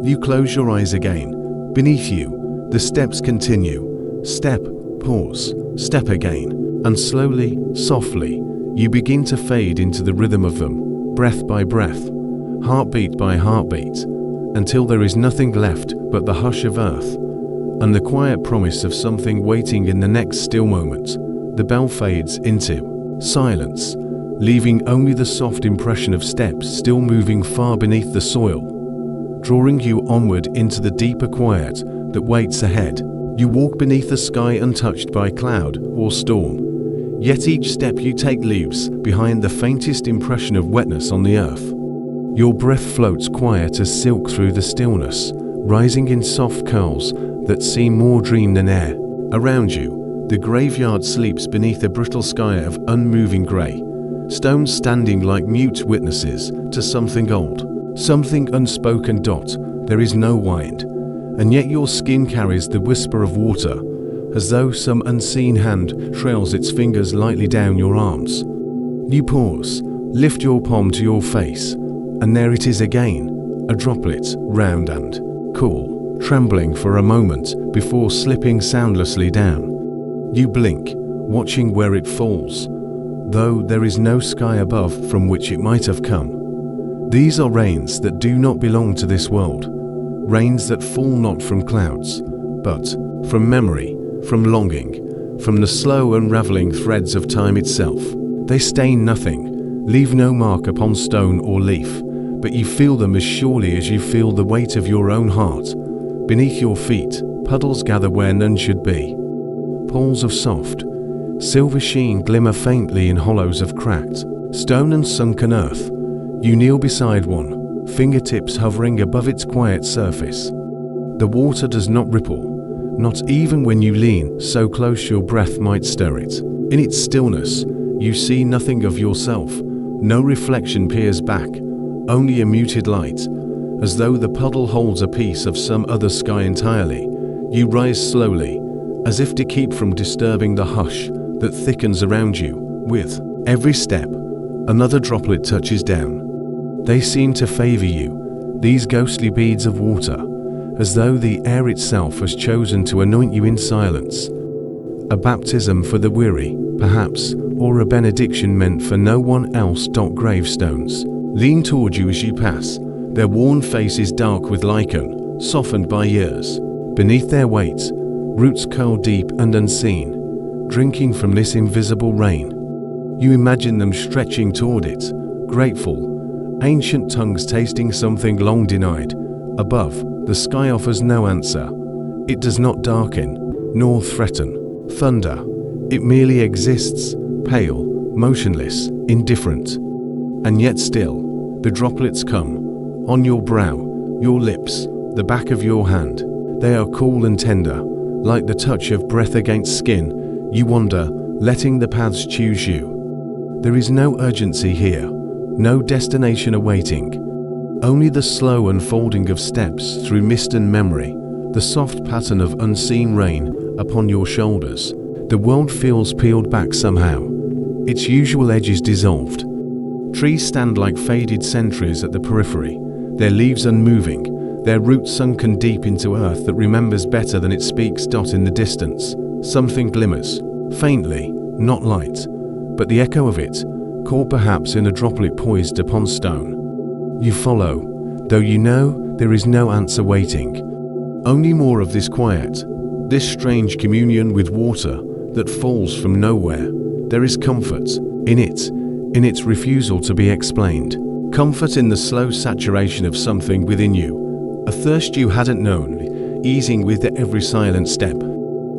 You close your eyes again. Beneath you, the steps continue. Step, pause, step again, and slowly, softly, you begin to fade into the rhythm of them, breath by breath, heartbeat by heartbeat, until there is nothing left but the hush of earth and the quiet promise of something waiting in the next still moment. The bell fades into silence, leaving only the soft impression of steps still moving far beneath the soil. drawing you onward into the deeper quiet that waits ahead. You walk beneath a sky untouched by cloud or storm, yet each step you take leaves behind the faintest impression of wetness on the earth. Your breath floats quiet as silk through the stillness, rising in soft curls that seem more dream than air. Around you, the graveyard sleeps beneath a brittle sky of unmoving grey, stones standing like mute witnesses to something old, something unspoken. There is no wind, and yet your skin carries the whisper of water, as though some unseen hand trails its fingers lightly down your arms. You pause, lift your palm to your face, and there it is again, a droplet, round and cool, trembling for a moment before slipping soundlessly down. You blink, watching where it falls, though there is no sky above from which it might have come. These are rains that do not belong to this world, rains that fall not from clouds, but from memory, from longing, from the slow unraveling threads of time itself. They stain nothing, leave no mark upon stone or leaf, but you feel them as surely as you feel the weight of your own heart. Beneath your feet, puddles gather where none should be. Pools of soft, silver sheen glimmer faintly in hollows of cracked stone and sunken earth. You kneel beside one, fingertips hovering above its quiet surface. The water does not ripple, not even when you lean so close your breath might stir it. In its stillness, you see nothing of yourself. No reflection peers back, only a muted light, as though the puddle holds a piece of some other sky entirely. You rise slowly, as if to keep from disturbing the hush that thickens around you. With every step, another droplet touches down. They seem to favor you, these ghostly beads of water, as though the air itself has chosen to anoint you in silence. A baptism for the weary, perhaps, or a benediction meant for no one else. Gravestones lean toward you as you pass, their worn faces dark with lichen, softened by years. Beneath their weight, roots curl deep and unseen, drinking from this invisible rain. You imagine them stretching toward it, grateful, ancient tongues tasting something long denied. Above, the sky offers no answer. It does not darken, nor threaten thunder. It merely exists, pale, motionless, indifferent. And yet still, the droplets come, on your brow, your lips, the back of your hand. They are cool and tender, like the touch of breath against skin. You wander, letting the paths choose you. There is no urgency here, no destination awaiting. Only the slow unfolding of steps through mist and memory, the soft pattern of unseen rain upon your shoulders. The world feels peeled back somehow, its usual edges dissolved. Trees stand like faded sentries at the periphery, their leaves unmoving, their roots sunken deep into earth that remembers better than it speaks. In the distance, something glimmers, faintly, not light, but the echo of it, caught perhaps in a droplet poised upon stone. You follow, though you know there is no answer waiting. Only more of this quiet, this strange communion with water that falls from nowhere. There is comfort in it, in its refusal to be explained. Comfort in the slow saturation of something within you, a thirst you hadn't known, easing with every silent step.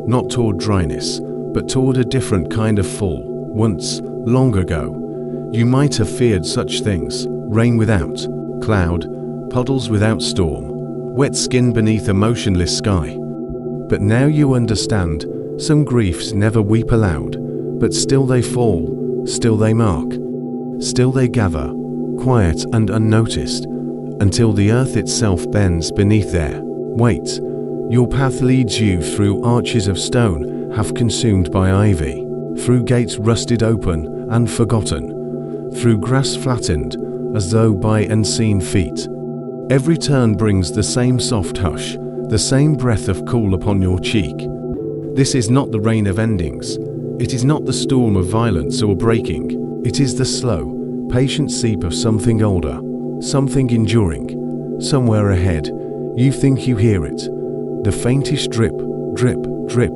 Not toward dryness, but toward a different kind of fall. Once, long ago, you might have feared such things: rain without cloud, puddles without storm, wet skin beneath a motionless sky. But now you understand, some griefs never weep aloud, but still they fall, still they mark, still they gather, quiet and unnoticed, until the earth itself bends beneath their weight. Your path leads you through arches of stone half consumed by ivy, through gates rusted open and forgotten, through grass flattened as though by unseen feet. Every turn brings the same soft hush, the same breath of cool upon your cheek. This is not the rain of endings. It is not the storm of violence or breaking. It is the slow, patient seep of something older, something enduring. Somewhere ahead, you think you hear it. The faintest drip, drip, drip.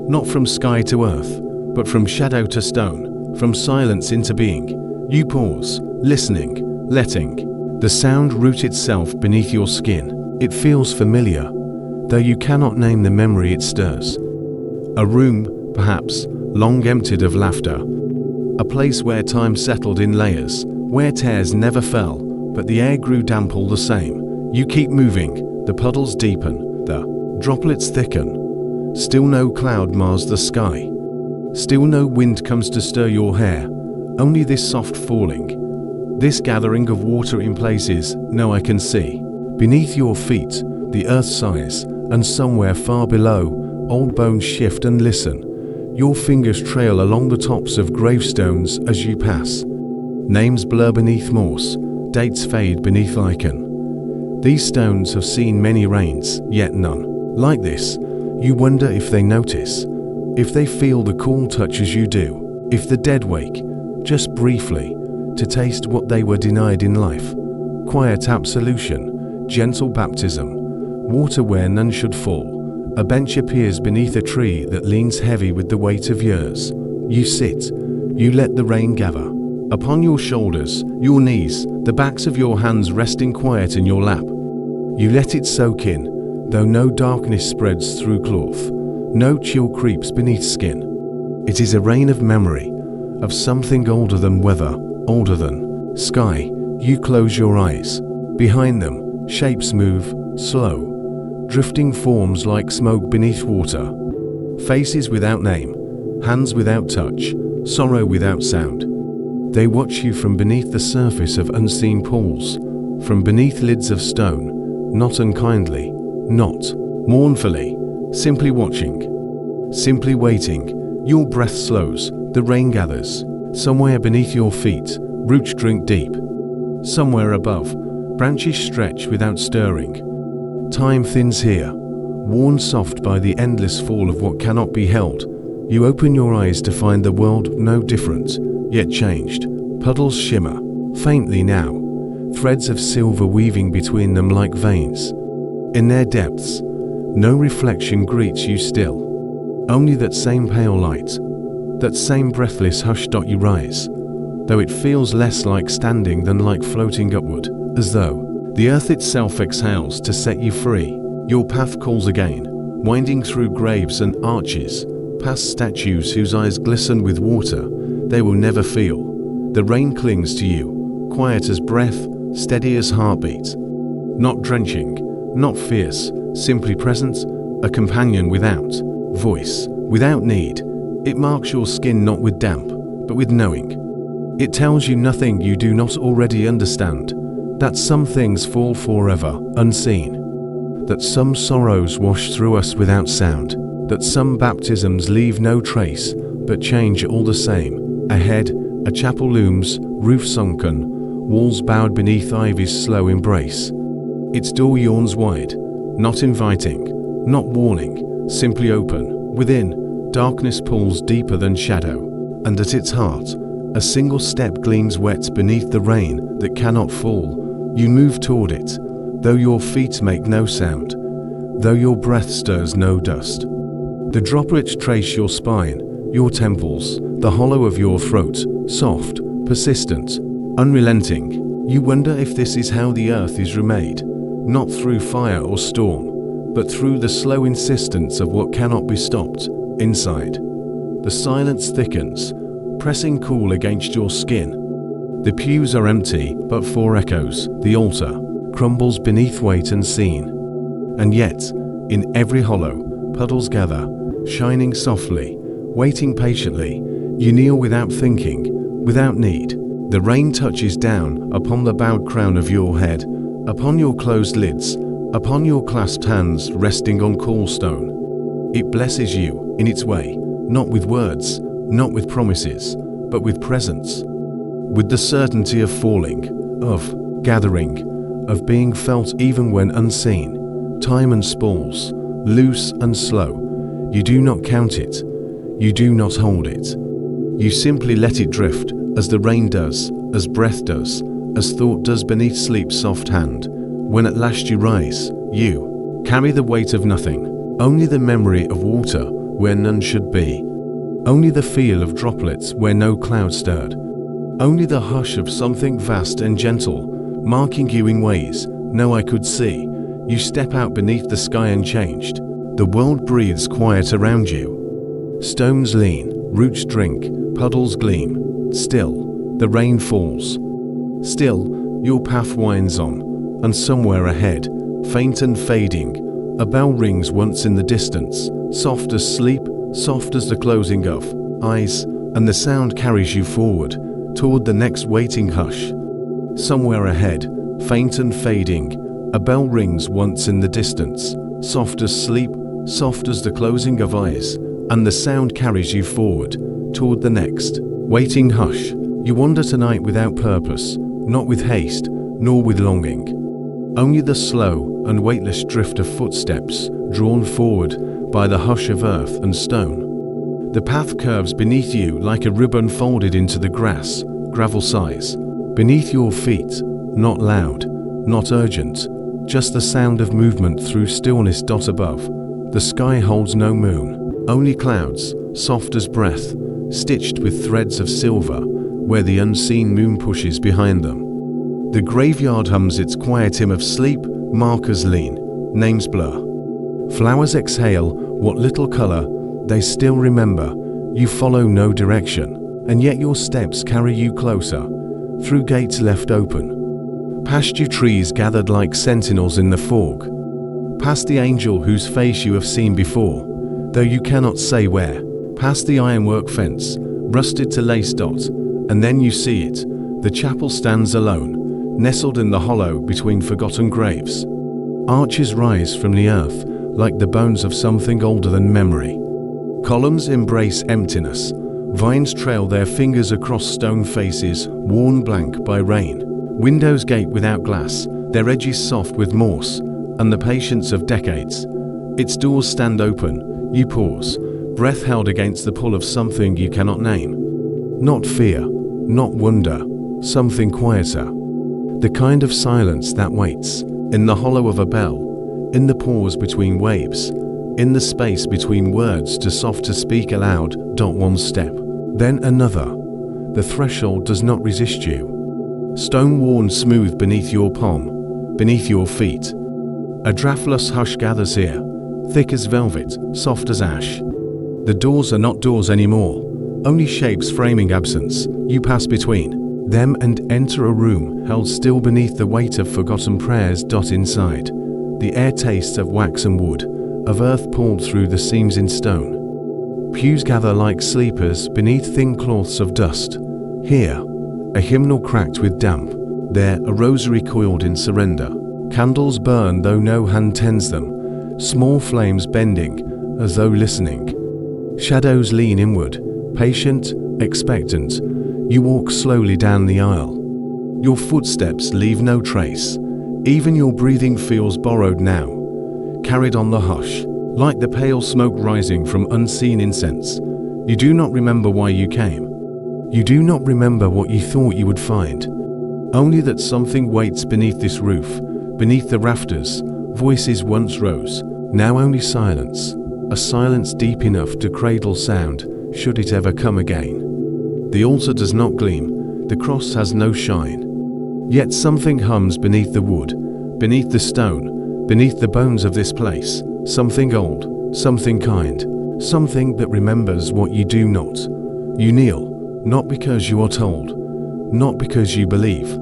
Not from sky to earth, but from shadow to stone, from silence into being. You pause, listening, letting The sound roots itself beneath your skin. It feels familiar, though you cannot name the memory it stirs. A room, perhaps, long emptied of laughter. A place where time settled in layers, where tears never fell, but the air grew damp all the same. You keep moving, the puddles deepen, the droplets thicken. Still no cloud mars the sky. Still no wind comes to stir your hair. Only this soft falling, this gathering of water in places now I can see. Beneath your feet, the earth sighs, and somewhere far below, old bones shift and listen. Your fingers trail along the tops of gravestones as you pass. Names blur beneath moss, dates fade beneath lichen. These stones have seen many rains, yet none like this. You wonder if they notice, if they feel the cool touch as you do, if the dead wake, just briefly, to taste what they were denied in life. Quiet absolution, gentle baptism, water where none should fall. A bench appears beneath a tree that leans heavy with the weight of years. You sit, you let the rain gather. Upon your shoulders, your knees, the backs of your hands resting quiet in your lap. You let it soak in, though no darkness spreads through cloth, no chill creeps beneath skin. It is a rain of memory, of something older than weather, older than sky. You close your eyes. Behind them, shapes move, slow, drifting forms like smoke beneath water. Faces without name, hands without touch, sorrow without sound. They watch you from beneath the surface of unseen pools, from beneath lids of stone, not unkindly, not mournfully, simply watching, simply waiting. Your breath slows, the rain gathers. Somewhere beneath your feet, roots drink deep. Somewhere above, branches stretch without stirring. Time thins here, worn soft by the endless fall of what cannot be held. You open your eyes to find the world no different, yet changed. Puddles shimmer, faintly now, threads of silver weaving between them like veins. In their depths, no reflection greets you still. Only that same pale light, that same breathless hush. You rise, though it feels less like standing than like floating upward, as though the earth itself exhales to set you free. Your path calls again, winding through graves and arches, past statues whose eyes glisten with water they will never feel. The rain clings to you, quiet as breath, steady as heartbeat. Not drenching, not fierce, simply present, a companion without voice, without need. It marks your skin not with damp, but with knowing. It tells you nothing you do not already understand, that some things fall forever, unseen, that some sorrows wash through us without sound, that some baptisms leave no trace, but change all the same. Ahead, a chapel looms, roof sunken, walls bowed beneath ivy's slow embrace. Its door yawns wide, not inviting, not warning, simply open. Within, darkness pulls deeper than shadow, and at its heart, a single step gleams wet beneath the rain that cannot fall. You move toward it, though your feet make no sound, though your breath stirs no dust. The droplets trace your spine, your temples, the hollow of your throat, soft, persistent, unrelenting. You wonder if this is how the earth is remade, not through fire or storm, but through the slow insistence of what cannot be stopped. Inside, the silence thickens, pressing cool against your skin. The pews are empty, but for echoes, the altar crumbles beneath weight unseen. And yet, in every hollow, puddles gather, shining softly, waiting patiently. You kneel without thinking, without need. The rain touches down upon the bowed crown of your head, upon your closed lids, upon your clasped hands resting on cool stone. It blesses you in its way, not with words, not with promises, but with presence, with the certainty of falling, of gathering, of being felt even when unseen. Time unspools, loose and slow. You do not count it, you do not hold it. You simply let it drift, as the rain does, as breath does, as thought does beneath sleep's soft hand. When at last you rise, you carry the weight of nothing. Only the memory of water where none should be. Only the feel of droplets where no cloud stirred. Only the hush of something vast and gentle, marking you in ways no eye could see. You step out beneath the sky unchanged. The world breathes quiet around you. Stones lean, roots drink, puddles gleam. Still, the rain falls. Still, your path winds on, and somewhere ahead, faint and fading, a bell rings once in the distance, soft as sleep, soft as the closing of eyes, and the sound carries you forward, toward the next waiting hush. Somewhere ahead, faint and fading, a bell rings once in the distance, soft as sleep, soft as the closing of eyes, and the sound carries you forward, toward the next waiting hush. You wander tonight without purpose, not with haste, nor with longing. Only the slow and weightless drift of footsteps drawn forward by the hush of earth and stone. The path curves beneath you like a ribbon folded into the grass, gravel size. Beneath your feet, not loud, not urgent, just the sound of movement through stillness. Above, the sky holds no moon, only clouds, soft as breath, stitched with threads of silver, where the unseen moon pushes behind them. The graveyard hums its quiet hymn of sleep, markers lean, names blur. Flowers exhale what little color they still remember. You follow no direction, and yet your steps carry you closer, through gates left open. Past you trees gathered like sentinels in the fog. Past the angel whose face you have seen before, though you cannot say where. Past the ironwork fence, rusted to lace dot, and then you see it. The chapel stands alone, nestled in the hollow between forgotten graves. Arches rise from the earth like the bones of something older than memory. Columns embrace emptiness. Vines trail their fingers across stone faces worn blank by rain. Windows gape without glass, their edges soft with moss and the patience of decades. Its doors stand open. You pause, breath held against the pull of something you cannot name. Not fear, not wonder, something quieter. The kind of silence that waits, in the hollow of a bell, in the pause between waves, in the space between words too soft to speak aloud. One step, then another. The threshold does not resist you. Stone worn smooth beneath your palm, beneath your feet. A draughtless hush gathers here, thick as velvet, soft as ash. The doors are not doors anymore, only shapes framing absence. You pass between them and enter a room held still beneath the weight of forgotten prayers. Inside, the air tastes of wax and wood, of earth pulled through the seams in stone. Pews gather like sleepers beneath thin cloths of dust. Here, a hymnal cracked with damp. There, a rosary coiled in surrender. Candles burn though no hand tends them, small flames bending as though listening. Shadows lean inward, patient, expectant. You walk slowly down the aisle. Your footsteps leave no trace. Even your breathing feels borrowed now, carried on the hush, like the pale smoke rising from unseen incense. You do not remember why you came. You do not remember what you thought you would find. Only that something waits beneath this roof, beneath the rafters. Voices once rose, now only silence. A silence deep enough to cradle sound, should it ever come again. The altar does not gleam, the cross has no shine. Yet something hums beneath the wood, beneath the stone, beneath the bones of this place. Something old, something kind, something that remembers what you do not. You kneel, not because you are told, not because you believe,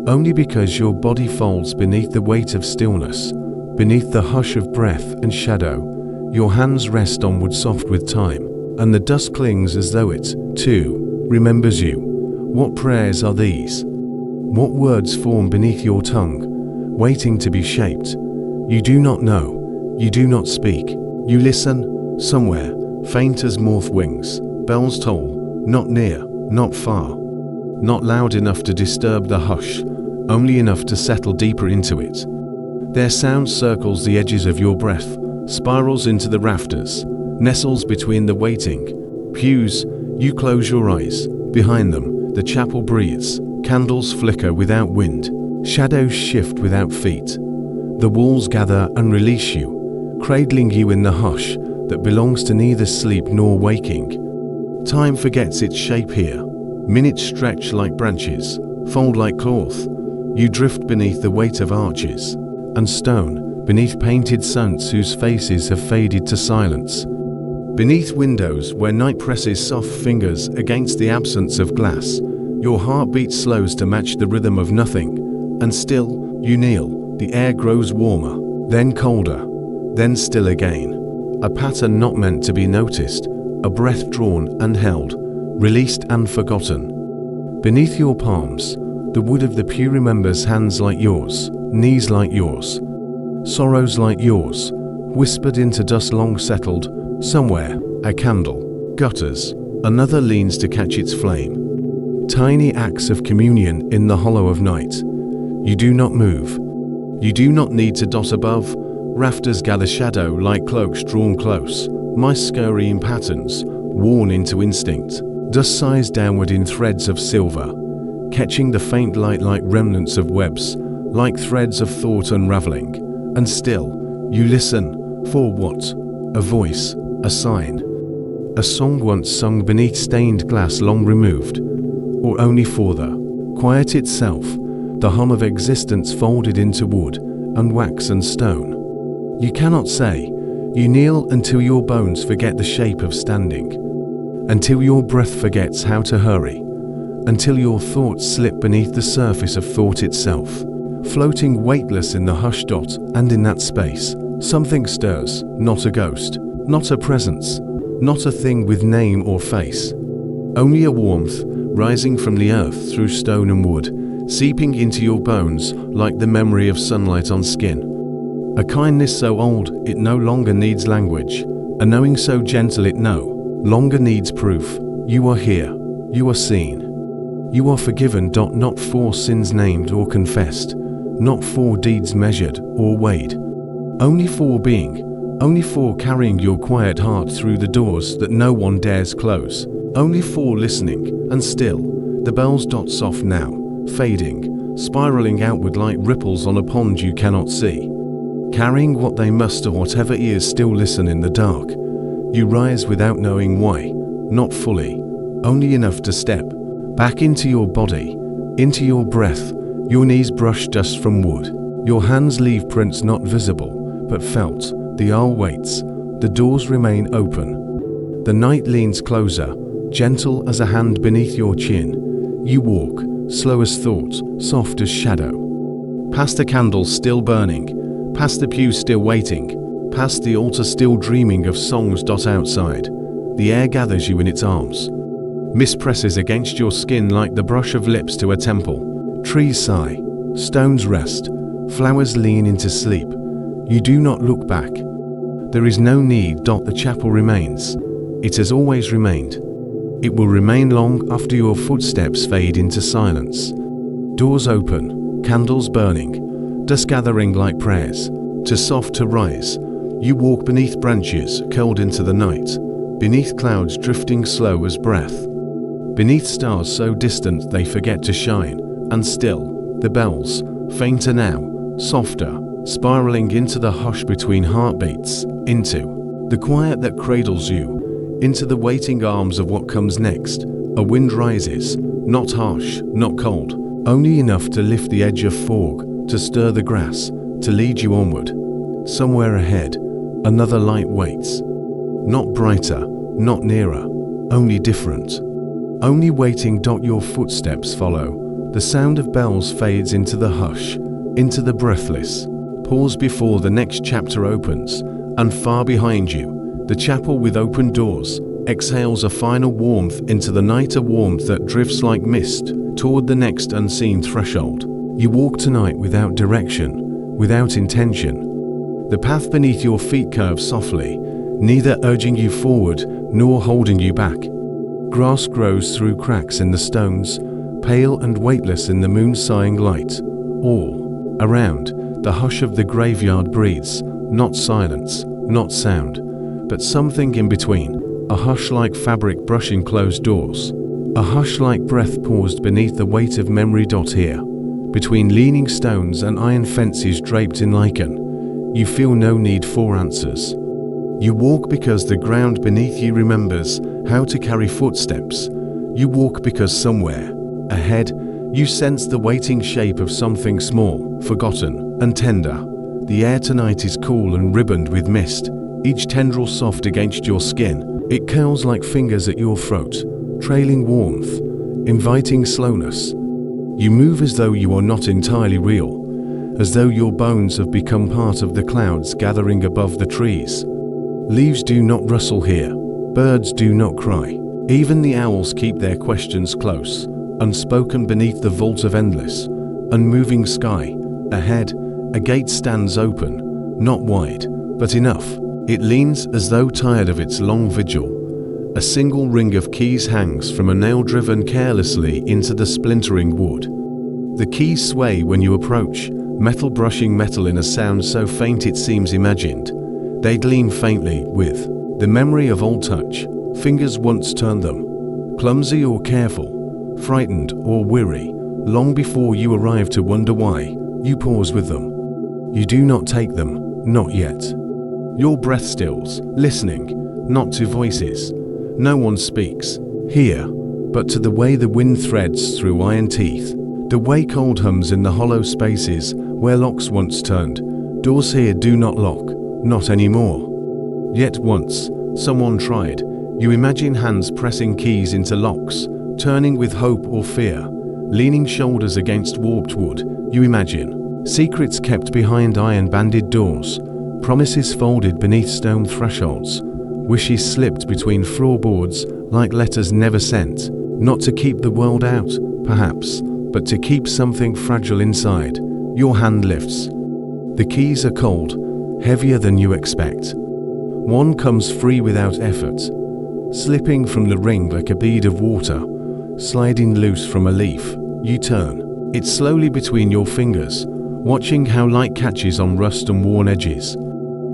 only because your body folds beneath the weight of stillness, beneath the hush of breath and shadow. Your hands rest onward soft with time, and the dust clings as though it, too, remembers you. What prayers are these? What words form beneath your tongue, waiting to be shaped? You do not know, you do not speak. You listen, somewhere, faint as morph wings. Bells toll, not near, not far, not loud enough to disturb the hush, only enough to settle deeper into it. Their sound circles the edges of your breath, spirals into the rafters, nestles between the waiting pews. You close your eyes. Behind them, the chapel breathes. Candles flicker without wind. Shadows shift without feet. The walls gather and release you, cradling you in the hush that belongs to neither sleep nor waking. Time forgets its shape here. Minutes stretch like branches, fold like cloth. You drift beneath the weight of arches and stone, beneath painted saints whose faces have faded to silence, beneath windows where night presses soft fingers against the absence of glass. Your heartbeat slows to match the rhythm of nothing, and still you kneel. The air grows warmer, then colder, then still again. A pattern not meant to be noticed, a breath drawn and held, released and forgotten. Beneath your palms, the wood of the pew remembers hands like yours, knees like yours, sorrows like yours, whispered into dust long settled. Somewhere, a candle gutters, another leans to catch its flame. Tiny acts of communion in the hollow of night. You do not move. You do not need to dot above. Rafters gather shadow like cloaks drawn close. Mice scurry in patterns, worn into instinct. Dust sighs downward in threads of silver, catching the faint light like remnants of webs, like threads of thought unraveling. And still, you listen. For what? A voice, a sign. A song once sung beneath stained glass long removed, or only for the quiet itself, the hum of existence folded into wood and wax and stone. You cannot say. You kneel until your bones forget the shape of standing, until your breath forgets how to hurry, until your thoughts slip beneath the surface of thought itself, floating weightless in the hush dot. And in that space, something stirs, not a ghost, not a presence, not a thing with name or face, only a warmth rising from the earth through stone and wood, seeping into your bones like the memory of sunlight on skin. A kindness so old it no longer needs language, a knowing so gentle it no longer needs proof. You are here, you are seen, you are forgiven. Not for sins named or confessed, not for deeds measured or weighed, only for being, only for carrying your quiet heart through the doors that no one dares close, only for listening. And still, the bells dot soft now, fading, spiraling outward like ripples on a pond you cannot see, carrying what they must or whatever ears still listen in the dark. You rise without knowing why, not fully, only enough to step back into your body, into your breath. Your knees brush dust from wood, your hands leave prints not visible but felt. The hour waits, the doors remain open. The night leans closer, gentle as a hand beneath your chin. You walk, slow as thought, soft as shadow, past the candles still burning, past the pew still waiting, past the altar still dreaming of songs. Outside, the air gathers you in its arms. Mist presses against your skin like the brush of lips to a temple. Trees sigh, stones rest, flowers lean into sleep. You do not look back. There is no need. The chapel remains. It has always remained. It will remain long after your footsteps fade into silence. Doors open, candles burning, dust gathering like prayers, too soft to rise. You walk beneath branches curled into the night, beneath clouds drifting slow as breath, beneath stars so distant they forget to shine. And still, the bells, fainter now, softer, spiraling into the hush between heartbeats, into the quiet that cradles you, into the waiting arms of what comes next. A wind rises, not harsh, not cold, only enough to lift the edge of fog, to stir the grass, to lead you onward. Somewhere ahead, another light waits. Not brighter, not nearer, only different, only waiting. Your footsteps follow. The sound of bells fades into the hush, into the breathless pause before the next chapter opens. And far behind you, the chapel with open doors exhales a final warmth into the night, a warmth that drifts like mist toward the next unseen threshold. You walk tonight without direction, without intention. The path beneath your feet curves softly, neither urging you forward nor holding you back. Grass grows through cracks in the stones, pale and weightless in the moon's sighing light. All around, the hush of the graveyard breathes, not silence, not sound, but something in between. A hush like fabric brushing closed doors, a hush like breath paused beneath the weight of memory. Here, between leaning stones and iron fences draped in lichen, you feel no need for answers. You walk because the ground beneath you remembers how to carry footsteps. You walk because somewhere ahead, You sense the waiting shape of something small, forgotten, and tender. The air tonight is cool and ribboned with mist, each tendril soft against your skin. It curls like fingers at your throat, trailing warmth, inviting slowness. You move as though you are not entirely real, as though your bones have become part of the clouds gathering above the trees. Leaves do not rustle here, birds do not cry. Even the owls keep their questions close, unspoken beneath the vault of endless, unmoving sky. Ahead, a gate stands open, not wide, but enough. It leans as though tired of its long vigil. A single ring of keys hangs from a nail driven carelessly into the splintering wood. The keys sway when you approach, metal brushing metal in a sound so faint it seems imagined. They gleam faintly with the memory of old touch. Fingers once turned them, clumsy or careful, frightened or weary. Long before you arrive to wonder why, you pause with them. You do not take them, not yet. Your breath stills, listening, not to voices. No one speaks here, but to the way the wind threads through iron teeth, the way cold hums in the hollow spaces where locks once turned. Doors here do not lock, not anymore. Yet once, someone tried. You imagine hands pressing keys into locks, turning with hope or fear, leaning shoulders against warped wood. You imagine secrets kept behind iron-banded doors, promises folded beneath stone thresholds, wishes slipped between floorboards like letters never sent, not to keep the world out, perhaps, but to keep something fragile inside. Your hand lifts. The keys are cold, heavier than you expect. One comes free without effort, slipping from the ring like a bead of water, sliding loose from a leaf. You turn. It's slowly between your fingers, watching how light catches on rust and worn edges.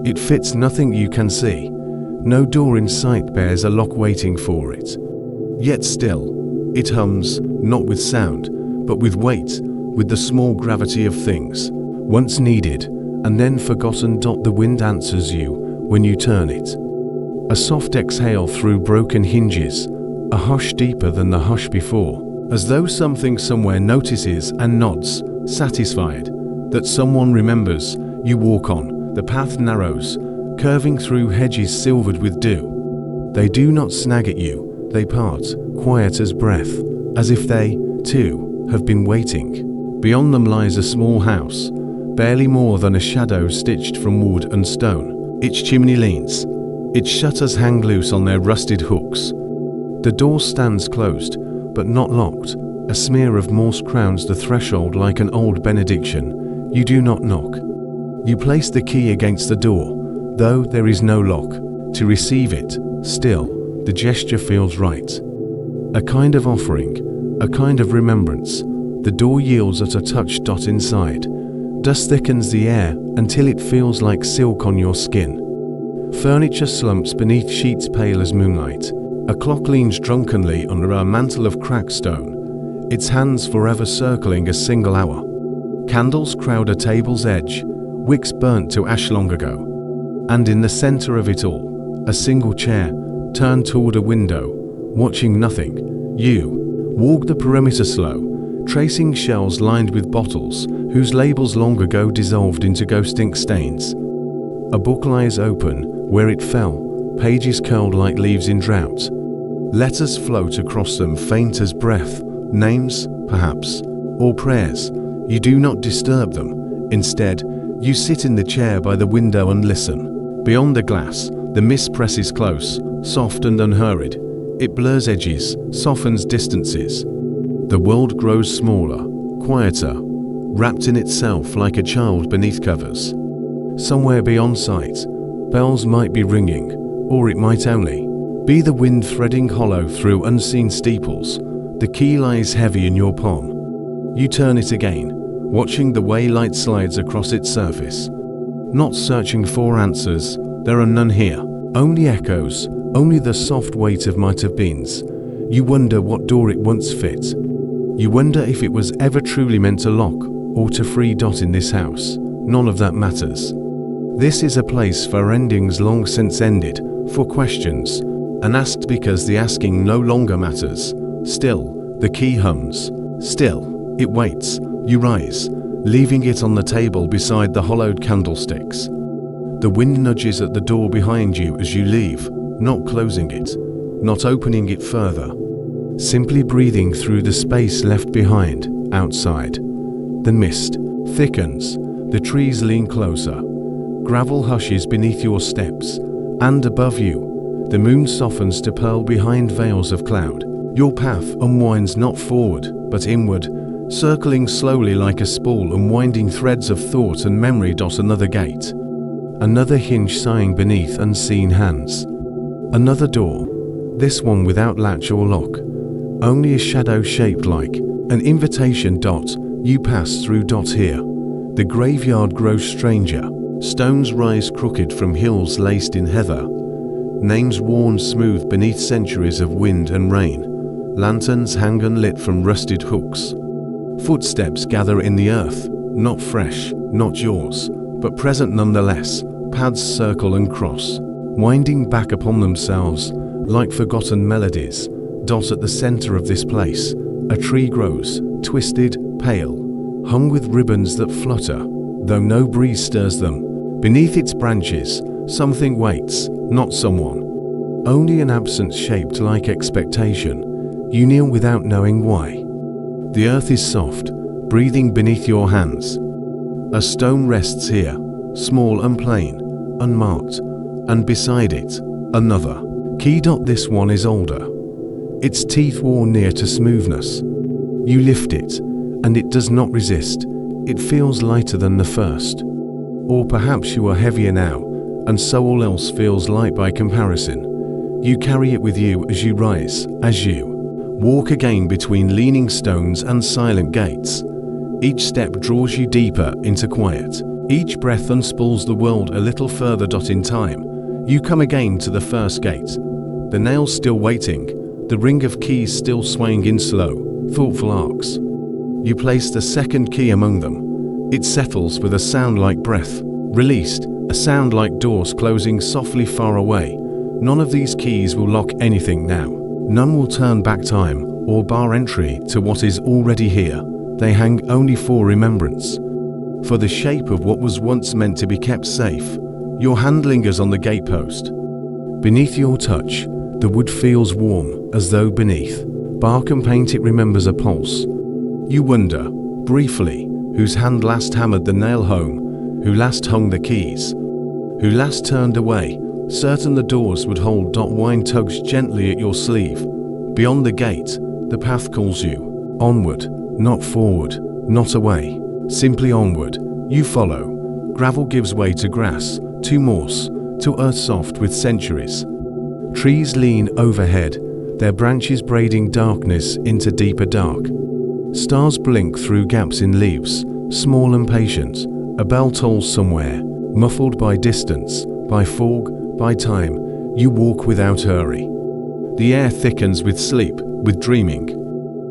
It fits nothing you can see. No door in sight bears a lock waiting for it. Yet still, it hums, not with sound, but with weight, with the small gravity of things, once needed, and then forgotten. The wind answers you when you turn it. A soft exhale through broken hinges, a hush deeper than the hush before, as though something somewhere notices and nods, satisfied that someone remembers. You walk on. The path narrows, curving through hedges silvered with dew. They do not snag at you, they part, quiet as breath, as if they, too, have been waiting. Beyond them lies a small house, barely more than a shadow stitched from wood and stone. Its chimney leans, its shutters hang loose on their rusted hooks. The door stands closed, but not locked. A smear of moss crowns the threshold like an old benediction. You do not knock. You place the key against the door, though there is no lock, to receive it. Still, the gesture feels right. A kind of offering, a kind of remembrance. The door yields at a touch. Inside. Dust thickens the air until it feels like silk on your skin. Furniture slumps beneath sheets pale as moonlight. A clock leans drunkenly under a mantle of cracked stone, its hands forever circling a single hour. Candles crowd a table's edge, wicks burnt to ash long ago. And in the center of it all, a single chair, turned toward a window, watching nothing. You walk the perimeter slow, tracing shelves lined with bottles whose labels long ago dissolved into ghost ink stains. A book lies open where it fell, pages curled like leaves in drought. Letters float across them faint as breath, names, perhaps, or prayers. You do not disturb them. Instead, you sit in the chair by the window and listen. Beyond the glass, the mist presses close, soft and unhurried. It blurs edges, softens distances. The world grows smaller, quieter, wrapped in itself like a child beneath covers. Somewhere beyond sight, bells might be ringing, or it might only be the wind threading hollow through unseen steeples. The key lies heavy in your palm. You turn it again, watching the way light slides across its surface. Not searching for answers, there are none here. Only echoes, only the soft weight of might-have-beens. You wonder what door it once fit. You wonder if it was ever truly meant to lock, or to free. In this house, none of that matters. This is a place for endings long since ended, for questions, unasked because the asking no longer matters. Still, the key hums. Still, It waits. You rise, leaving it on the table beside the hollowed candlesticks. The wind nudges at the door behind you as you leave, not closing it, not opening it further. Simply breathing through the space left behind, outside. The mist thickens, the trees lean closer. Gravel hushes beneath your steps, and above you, the moon softens to pearl behind veils of cloud. Your path unwinds not forward, but inward, circling slowly like a spool, unwinding threads of thought and memory. Another gate. Another hinge sighing beneath unseen hands. Another door, this one without latch or lock. Only a shadow shaped like an invitation. You pass through. Here, the graveyard grows stranger. Stones rise crooked from hills laced in heather. Names worn smooth beneath centuries of wind and rain. Lanterns hang unlit from rusted hooks. Footsteps gather in the earth, not fresh, not yours, but present nonetheless. Paths circle and cross, winding back upon themselves like forgotten melodies. At the center of this place, a tree grows, twisted, pale, hung with ribbons that flutter, though no breeze stirs them. Beneath its branches, something waits, not someone. Only an absence shaped like expectation. You kneel without knowing why. The earth is soft, breathing beneath your hands. A stone rests here, small and plain, unmarked, and beside it, another. Key. This one is older. Its teeth worn near to smoothness. You lift it, and it does not resist. It feels lighter than the first. Or perhaps you are heavier now, and so all else feels light by comparison. You carry it with you as you rise, as you walk again between leaning stones and silent gates. Each step draws you deeper into quiet. Each breath unspools the world a little further. In time, you come again to the first gate. The nails still waiting, the ring of keys still swaying in slow, thoughtful arcs. You place the second key among them. It settles with a sound like breath, released, a sound like doors closing softly far away. None of these keys will lock anything now. None will turn back time or bar entry to what is already here. They hang only for remembrance, for the shape of what was once meant to be kept safe. Your hand lingers on the gatepost. Beneath your touch, the wood feels warm, as though beneath bark and paint it remembers a pulse. You wonder, briefly, whose hand last hammered the nail home, who last hung the keys, who last turned away, certain the doors would hold. Wine tugs gently at your sleeve. Beyond the gate, the path calls you. Onward, not forward, not away, simply onward. You follow. Gravel gives way to grass, to moss, to earth soft with centuries. Trees lean overhead, their branches braiding darkness into deeper dark. Stars blink through gaps in leaves, small and patient. A bell tolls somewhere, muffled by distance, by fog, by time. You walk without hurry. The air thickens with sleep, with dreaming.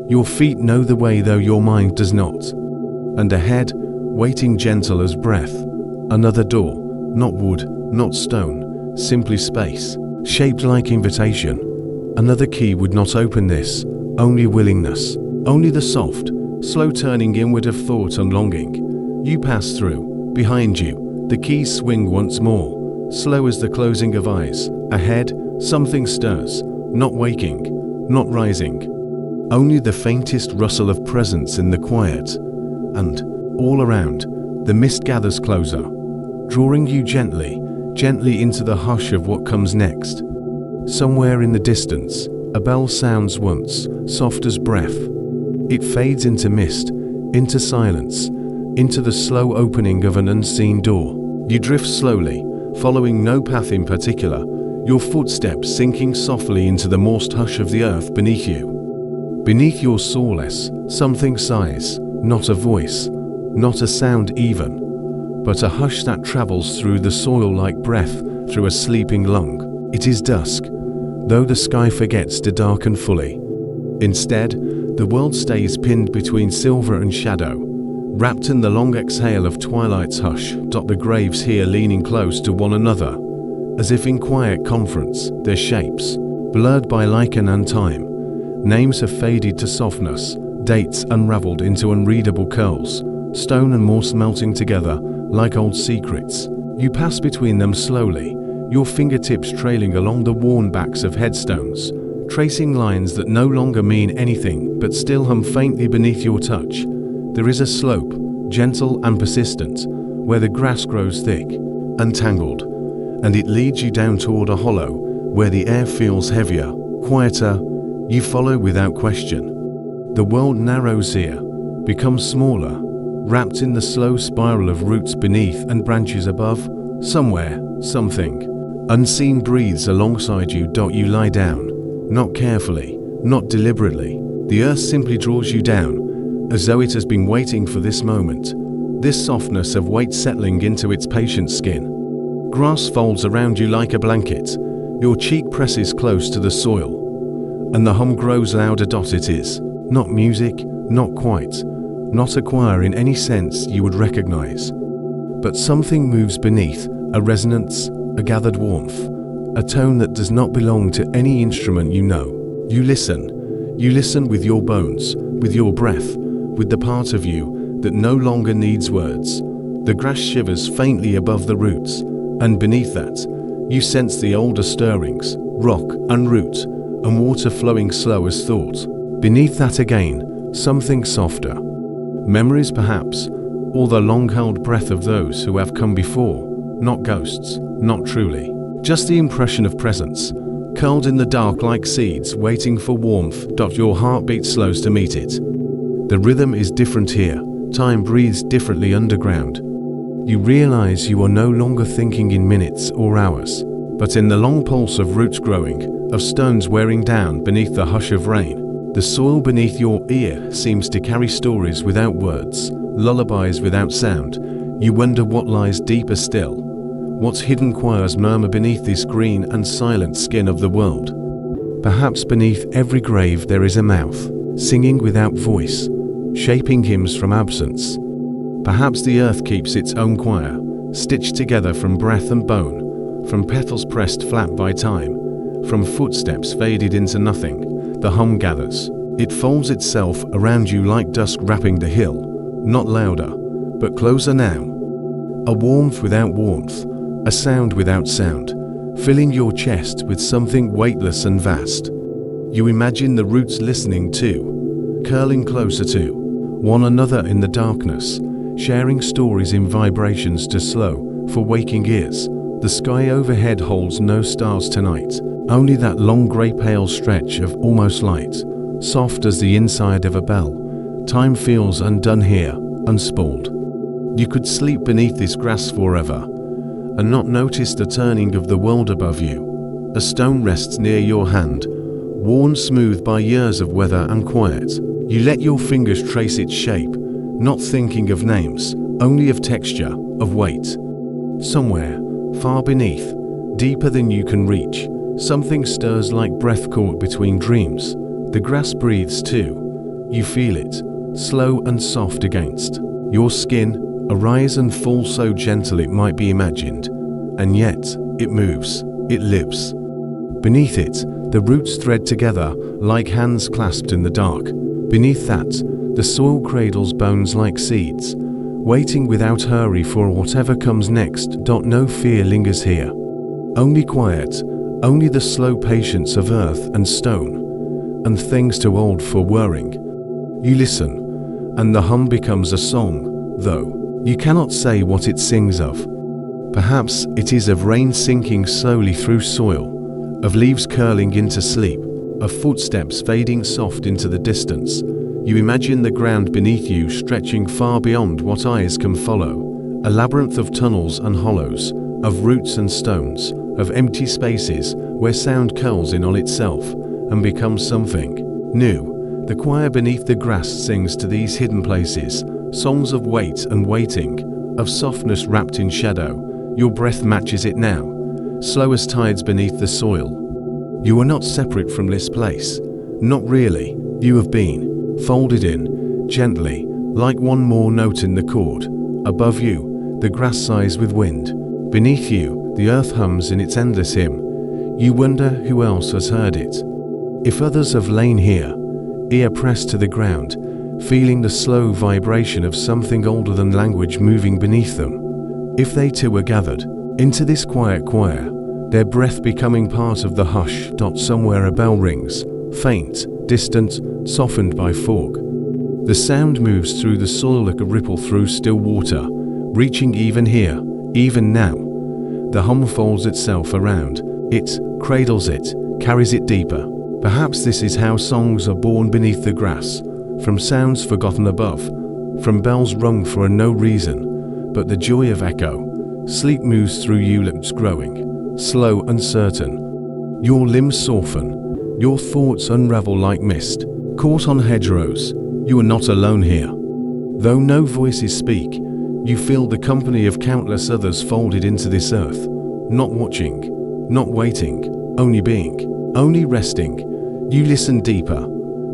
Your feet know the way though your mind does not. And ahead, waiting gentle as breath, another door, not wood, not stone, simply space, shaped like invitation. Another key would not open this, only willingness. Only the soft, slow turning inward of thought and longing. You pass through. Behind you, the keys swing once more, slow as the closing of eyes. Ahead, something stirs, not waking, not rising. Only the faintest rustle of presence in the quiet. And, all around, the mist gathers closer, drawing you gently, gently into the hush of what comes next. Somewhere in the distance, a bell sounds once, soft as breath. It fades into mist, into silence, into the slow opening of an unseen door. You drift slowly, following no path in particular, your footsteps sinking softly into the moist hush of the earth beneath you. Beneath your solace, something sighs, not a voice, not a sound even, but a hush that travels through the soil like breath through a sleeping lung. It is dusk, though the sky forgets to darken fully. Instead, the world stays pinned between silver and shadow, wrapped in the long exhale of twilight's hush. The graves here leaning close to one another, as if in quiet conference, their shapes, blurred by lichen and time. Names have faded to softness, dates unraveled into unreadable curls, stone and moss melting together like old secrets. You pass between them slowly, your fingertips trailing along the worn backs of headstones, tracing lines that no longer mean anything but still hum faintly beneath your touch. There is a slope, gentle and persistent, where the grass grows thick, untangled, and it leads you down toward a hollow where the air feels heavier, quieter. You follow without question. The world narrows here, becomes smaller, wrapped in the slow spiral of roots beneath and branches above. Somewhere, something unseen breathes alongside you. You lie down, not carefully, not deliberately. The earth simply draws you down, as though it has been waiting for this moment, this softness of weight settling into its patient skin. Grass folds around you like a blanket, your cheek presses close to the soil, and the hum grows louder. It is not music, not quite, not a choir in any sense you would recognize, but something moves beneath, a resonance, a gathered warmth, a tone that does not belong to any instrument you know. You listen with your bones, with your breath, with the part of you that no longer needs words. The grass shivers faintly above the roots, and beneath that, you sense the older stirrings, rock and root, and water flowing slow as thought. Beneath that again, something softer. Memories perhaps, or the long-held breath of those who have come before. Not ghosts, not truly. Just the impression of presence, curled in the dark like seeds waiting for warmth. Your heartbeat slows to meet it. The rhythm is different here. Time breathes differently underground. You realize you are no longer thinking in minutes or hours, but in the long pulse of roots growing, of stones wearing down beneath the hush of rain. The soil beneath your ear seems to carry stories without words, lullabies without sound. You wonder what lies deeper still, what hidden choirs murmur beneath this green and silent skin of the world. Perhaps beneath every grave there is a mouth, singing without voice, shaping hymns from absence. Perhaps the earth keeps its own choir, stitched together from breath and bone, from petals pressed flat by time, from footsteps faded into nothing. The hum gathers. It folds itself around you like dusk wrapping the hill, not louder, but closer now. A warmth without warmth, a sound without sound, filling your chest with something weightless and vast. You imagine the roots listening too, curling closer to one another in the darkness, sharing stories in vibrations too slow for waking ears. The sky overhead holds no stars tonight, only that long grey pale stretch of almost light, soft as the inside of a bell. Time feels undone here, unspooled. You could sleep beneath this grass forever, and not notice the turning of the world above you. A stone rests near your hand, worn smooth by years of weather and quiet. You let your fingers trace its shape, not thinking of names, only of texture, of weight. Somewhere, far beneath, deeper than you can reach, something stirs like breath caught between dreams. The grass breathes too. You feel it, slow and soft against your skin, a rise and fall so gentle it might be imagined. And yet, it moves, it lives. Beneath it, the roots thread together like hands clasped in the dark. Beneath that, the soil cradles bones like seeds, waiting without hurry for whatever comes next. No fear lingers here. Only quiet, only the slow patience of earth and stone, and things too old for worrying. You listen, and the hum becomes a song, though you cannot say what it sings of. Perhaps it is of rain sinking slowly through soil, of leaves curling into sleep, of footsteps fading soft into the distance. You imagine the ground beneath you stretching far beyond what eyes can follow, a labyrinth of tunnels and hollows, of roots and stones, of empty spaces where sound curls in on itself and becomes something new. The choir beneath the grass sings to these hidden places, songs of weight and waiting, of softness wrapped in shadow. Your breath matches it now, slow as tides beneath the soil. You are not separate from this place, not really. You have been folded in, gently, like one more note in the chord. Above you, the grass sighs with wind. Beneath you, the earth hums in its endless hymn. You wonder who else has heard it. If others have lain here, ear pressed to the ground, feeling the slow vibration of something older than language moving beneath them. If they too are gathered into this quiet choir, their breath becoming part of the hush. Somewhere a bell rings, faint, distant, softened by fog. The sound moves through the soil like a ripple through still water, reaching even here, even now. The hum folds itself around it, cradles it, carries it deeper. Perhaps this is how songs are born beneath the grass, from sounds forgotten above, from bells rung for no reason, but the joy of echo. Sleep moves through you, lips growing, slow, uncertain. Your limbs soften, your thoughts unravel like mist, caught on hedgerows. You are not alone here. Though no voices speak, you feel the company of countless others folded into this earth, not watching, not waiting, only being, only resting. You listen deeper.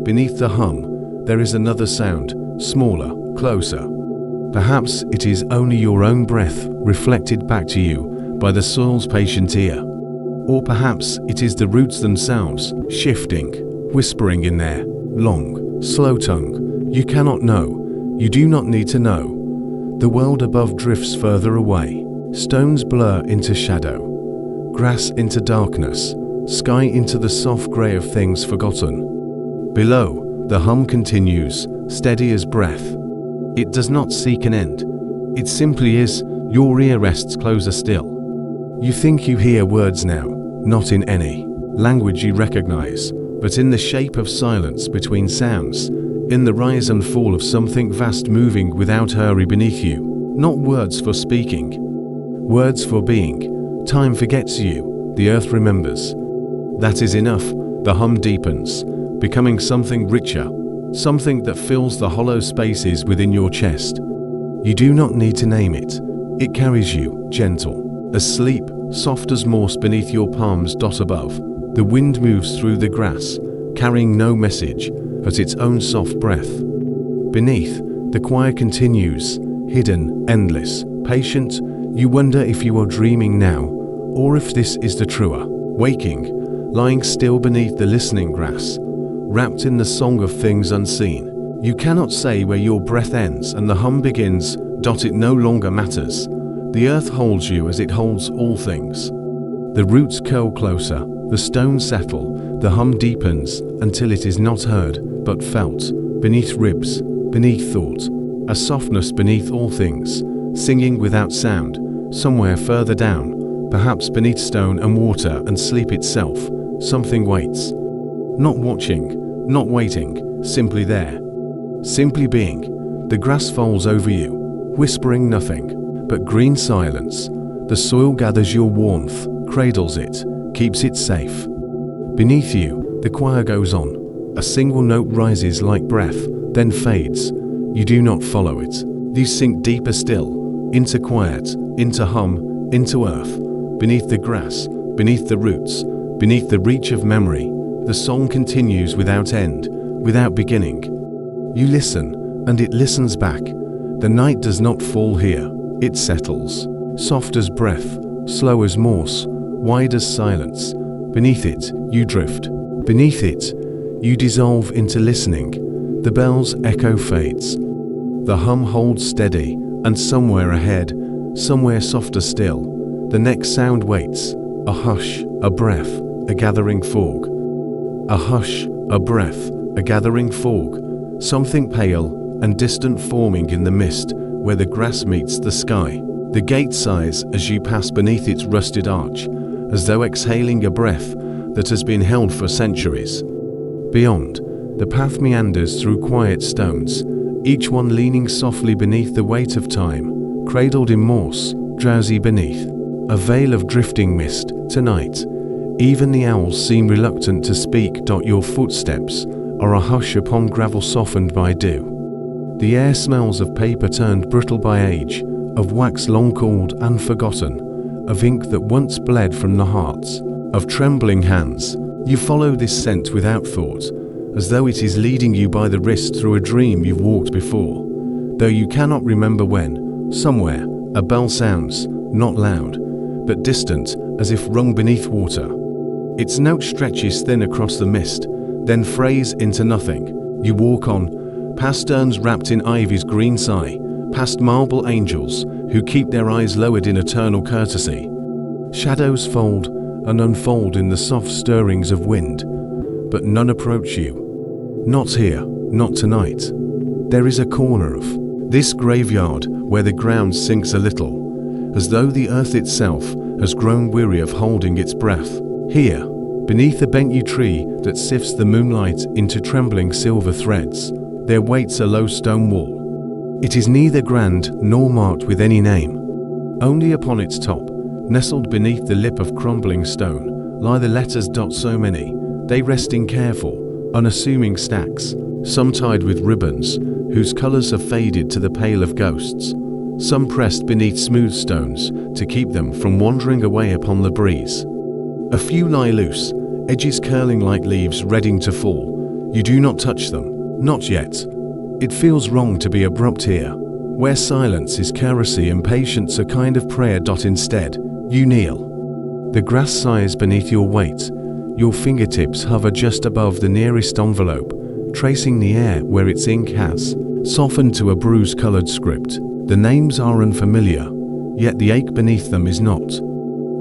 Beneath the hum, there is another sound, smaller, closer. Perhaps it is only your own breath reflected back to you by the soil's patient ear. Or perhaps it is the roots themselves, shifting, whispering in their long, slow tongue. You cannot know. You do not need to know. The world above drifts further away. Stones blur into shadow, grass into darkness, sky into the soft grey of things forgotten. Below, the hum continues, steady as breath. It does not seek an end. It simply is. Your ear rests closer still. You think you hear words now, not in any language you recognize, but in the shape of silence between sounds, in the rise and fall of something vast moving without hurry beneath you. Not words for speaking, words for being. Time forgets you, the earth remembers. That is enough. The hum deepens, becoming something richer, something that fills the hollow spaces within your chest. You do not need to name it. It carries you, gentle, asleep, soft as moss beneath your palms. Above, the wind moves through the grass, carrying no message but its own soft breath. Beneath, the choir continues, hidden, endless, patient. You wonder if you are dreaming now, or if this is the truer waking, lying still beneath the listening grass, wrapped in the song of things unseen. You cannot say where your breath ends and the hum begins. It no longer matters. The earth holds you as it holds all things. The roots curl closer, the stones settle, the hum deepens until it is not heard, but felt, beneath ribs, beneath thought, a softness beneath all things, singing without sound, somewhere further down, perhaps beneath stone and water and sleep itself. Something waits. Not watching, not waiting, simply there. Simply being. The grass folds over you, whispering nothing but green silence. The soil gathers your warmth, cradles it, keeps it safe. Beneath you, the choir goes on. A single note rises like breath, then fades. You do not follow it. You sink deeper still, into quiet, into hum, into earth. Beneath the grass, beneath the roots, beneath the reach of memory, the song continues without end, without beginning. You listen, and it listens back. The night does not fall here. It settles, soft as breath, slow as moss, wide as silence. Beneath it, you drift. Beneath it, you dissolve into listening. The bell's echo fades. The hum holds steady, and somewhere ahead, somewhere softer still, the next sound waits. A hush, a breath, a gathering fog. A hush, a breath, a gathering fog. Something pale and distant forming in the mist where the grass meets the sky. The gate sighs as you pass beneath its rusted arch, as though exhaling a breath that has been held for centuries. Beyond, the path meanders through quiet stones, each one leaning softly beneath the weight of time, cradled in moss, drowsy beneath. A veil of drifting mist. Tonight, even the owls seem reluctant to speak. Your footsteps are a hush upon gravel softened by dew. The air smells of paper turned brittle by age, of wax long called and forgotten, of ink that once bled from the hearts, of trembling hands. You follow this scent without thought, as though it is leading you by the wrist through a dream you've walked before. Though you cannot remember when, somewhere, a bell sounds, not loud, but distant, as if rung beneath water. Its note stretches thin across the mist, then frays into nothing. You walk on, past urns wrapped in ivy's green sigh, past marble angels who keep their eyes lowered in eternal courtesy. Shadows fold and unfold in the soft stirrings of wind, but none approach you. Not here, not tonight. There is a corner of this graveyard where the ground sinks a little, as though the earth itself has grown weary of holding its breath. Here, beneath a bent yew tree that sifts the moonlight into trembling silver threads, there waits a low stone wall. It is neither grand nor marked with any name. Only upon its top, nestled beneath the lip of crumbling stone, lie the letters. So many, they rest in careful, unassuming stacks, some tied with ribbons whose colors have faded to the pale of ghosts, some pressed beneath smooth stones to keep them from wandering away upon the breeze. A few lie loose, edges curling like leaves ready to fall. You do not touch them, not yet. It feels wrong to be abrupt here, where silence is courtesy and patience a kind of prayer. Instead, you kneel. The grass sighs beneath your weight. Your fingertips hover just above the nearest envelope, tracing the air where its ink has softened to a bruise-colored script. The names are unfamiliar, yet the ache beneath them is not.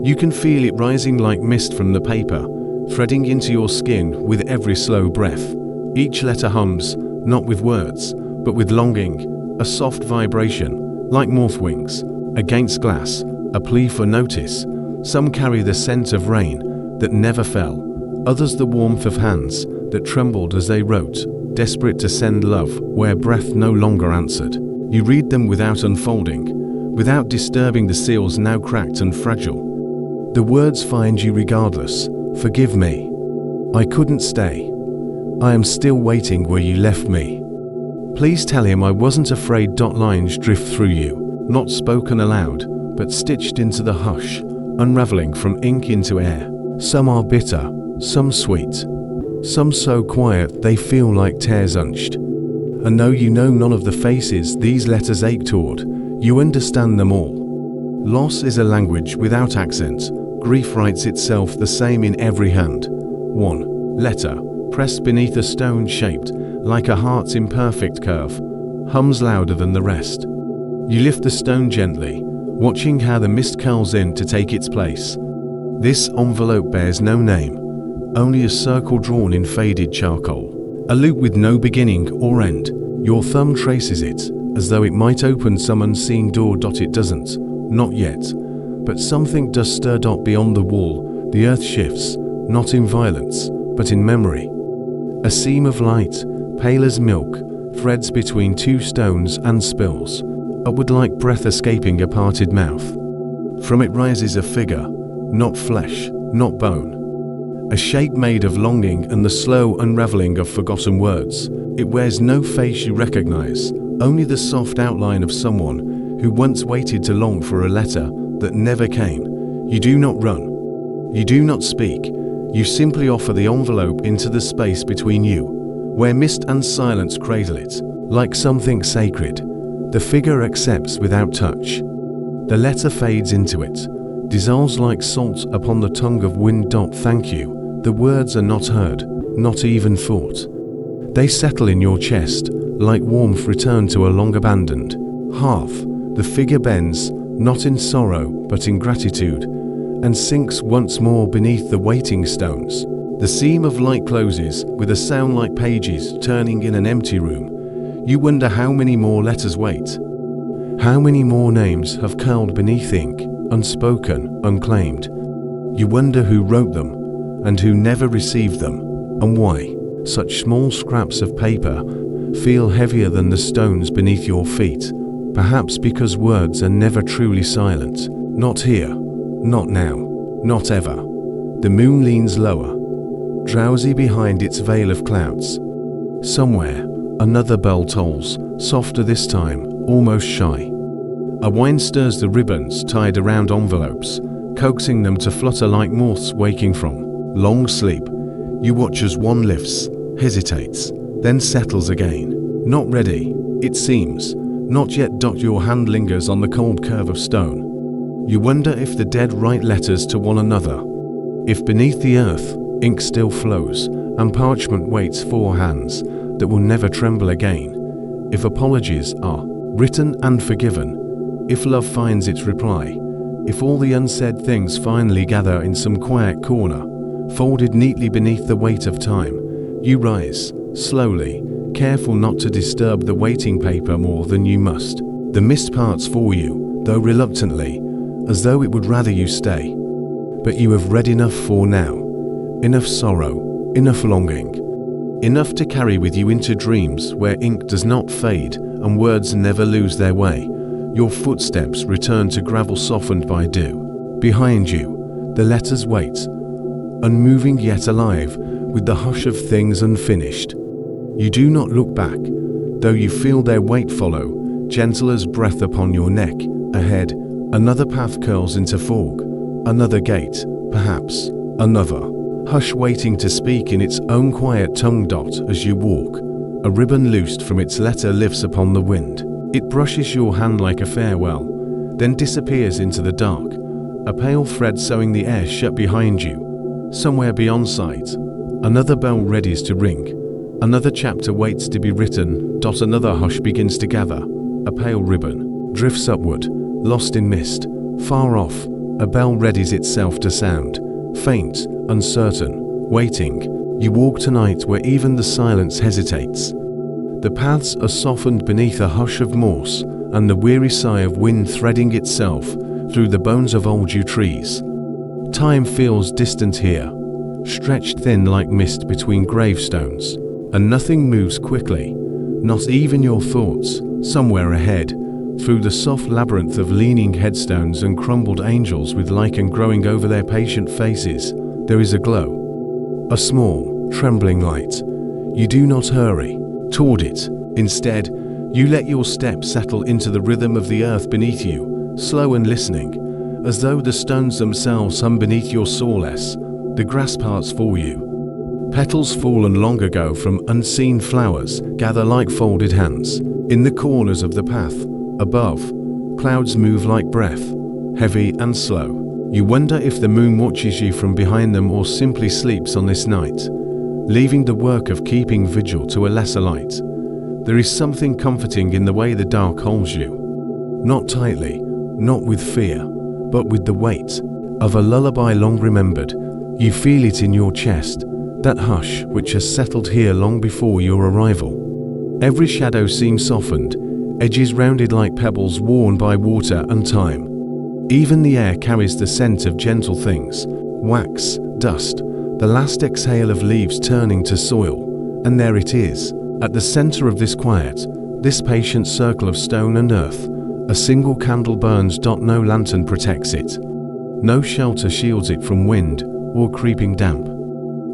You can feel it rising like mist from the paper, threading into your skin with every slow breath. Each letter hums, not with words, but with longing, a soft vibration, like moth wings, against glass, a plea for notice. Some carry the scent of rain that never fell, others the warmth of hands that trembled as they wrote, desperate to send love where breath no longer answered. You read them without unfolding, without disturbing the seals now cracked and fragile. The words find you regardless. Forgive me. I couldn't stay. I am still waiting where you left me. Please tell him I wasn't afraid. Lines drift through you, not spoken aloud, but stitched into the hush, unraveling from ink into air. Some are bitter, some sweet, some so quiet they feel like tears unched. And though you know none of the faces these letters ache toward, you understand them all. Loss is a language without accent. Grief writes itself the same in every hand. One letter, pressed beneath a stone shaped like a heart's imperfect curve, hums louder than the rest. You lift the stone gently, watching how the mist curls in to take its place. This envelope bears no name, only a circle drawn in faded charcoal. A loop with no beginning or end. Your thumb traces it, as though it might open some unseen door. It doesn't, not yet. But something does stir. Beyond the wall, the earth shifts, not in violence, but in memory. A seam of light, pale as milk, threads between two stones and spills, upward like breath escaping a parted mouth. From it rises a figure, not flesh, not bone. A shape made of longing and the slow unraveling of forgotten words. It wears no face you recognize, only the soft outline of someone who once waited too long for a letter that never came. You do not run. You do not speak. You simply offer the envelope into the space between you, where mist and silence cradle it, like something sacred. The figure accepts without touch. The letter fades into it, dissolves like salt upon the tongue of wind. Thank you. The words are not heard, not even thought. They settle in your chest, like warmth returned to a long abandoned hearth. The figure bends, not in sorrow, but in gratitude, and sinks once more beneath the waiting stones. The seam of light closes with a sound like pages turning in an empty room. You wonder how many more letters wait. How many more names have curled beneath ink, unspoken, unclaimed. You wonder who wrote them, and who never received them, and why such small scraps of paper feel heavier than the stones beneath your feet. Perhaps because words are never truly silent. Not here, not now, not ever. The moon leans lower, drowsy behind its veil of clouds. Somewhere, another bell tolls, softer this time, almost shy. A wind stirs the ribbons tied around envelopes, coaxing them to flutter like moths waking from long sleep. You watch as one lifts, hesitates, then settles again. Not ready, it seems. Not yet. Your hand lingers on the cold curve of stone. You wonder if the dead write letters to one another. If beneath the earth, ink still flows, and parchment waits for hands that will never tremble again. if apologies are written and forgiven, if love finds its reply, if all the unsaid things finally gather in some quiet corner, folded neatly beneath the weight of time, you rise, slowly, careful not to disturb the waiting paper more than you must. The mist parts for you, though reluctantly, as though it would rather you stay. But you have read enough for now. Enough sorrow, enough longing. Enough to carry with you into dreams where ink does not fade and words never lose their way. Your footsteps return to gravel softened by dew. Behind you, the letters wait, unmoving yet alive, with the hush of things unfinished. You do not look back, though you feel their weight follow, gentle as breath upon your neck. Ahead, another path curls into fog, another gate, perhaps, another. Hush waiting to speak in its own quiet tongue. As you walk, a ribbon loosed from its letter lifts upon the wind. It brushes your hand like a farewell, then disappears into the dark, a pale thread sewing the air shut behind you. Somewhere beyond sight, another bell readies to ring. Another chapter waits to be written. Another hush begins to gather. A pale ribbon drifts upward, lost in mist. Far off, a bell readies itself to sound. Faint, uncertain, waiting. You walk tonight where even the silence hesitates. The paths are softened beneath a hush of morse and the weary sigh of wind threading itself through the bones of old yew trees. Time feels distant here, stretched thin like mist between gravestones. And nothing moves quickly, not even your thoughts. Somewhere ahead, through the soft labyrinth of leaning headstones and crumbled angels with lichen growing over their patient faces, there is a glow. A small, trembling light. You do not hurry toward it. Instead, you let your steps settle into the rhythm of the earth beneath you, slow and listening, as though the stones themselves hum beneath your sawless. The grass parts for you. Petals fallen long ago from unseen flowers gather like folded hands. In the corners of the path, above, clouds move like breath, heavy and slow. You wonder if the moon watches you from behind them or simply sleeps on this night, leaving the work of keeping vigil to a lesser light. There is something comforting in the way the dark holds you. Not tightly, not with fear, but with the weight of a lullaby long remembered. You feel it in your chest. That hush which has settled here long before your arrival. Every shadow seems softened, edges rounded like pebbles worn by water and time. Even the air carries the scent of gentle things, wax, dust, the last exhale of leaves turning to soil. And there it is, at the center of this quiet, this patient circle of stone and earth. A single candle burns. No lantern protects it. No shelter shields it from wind or creeping damp.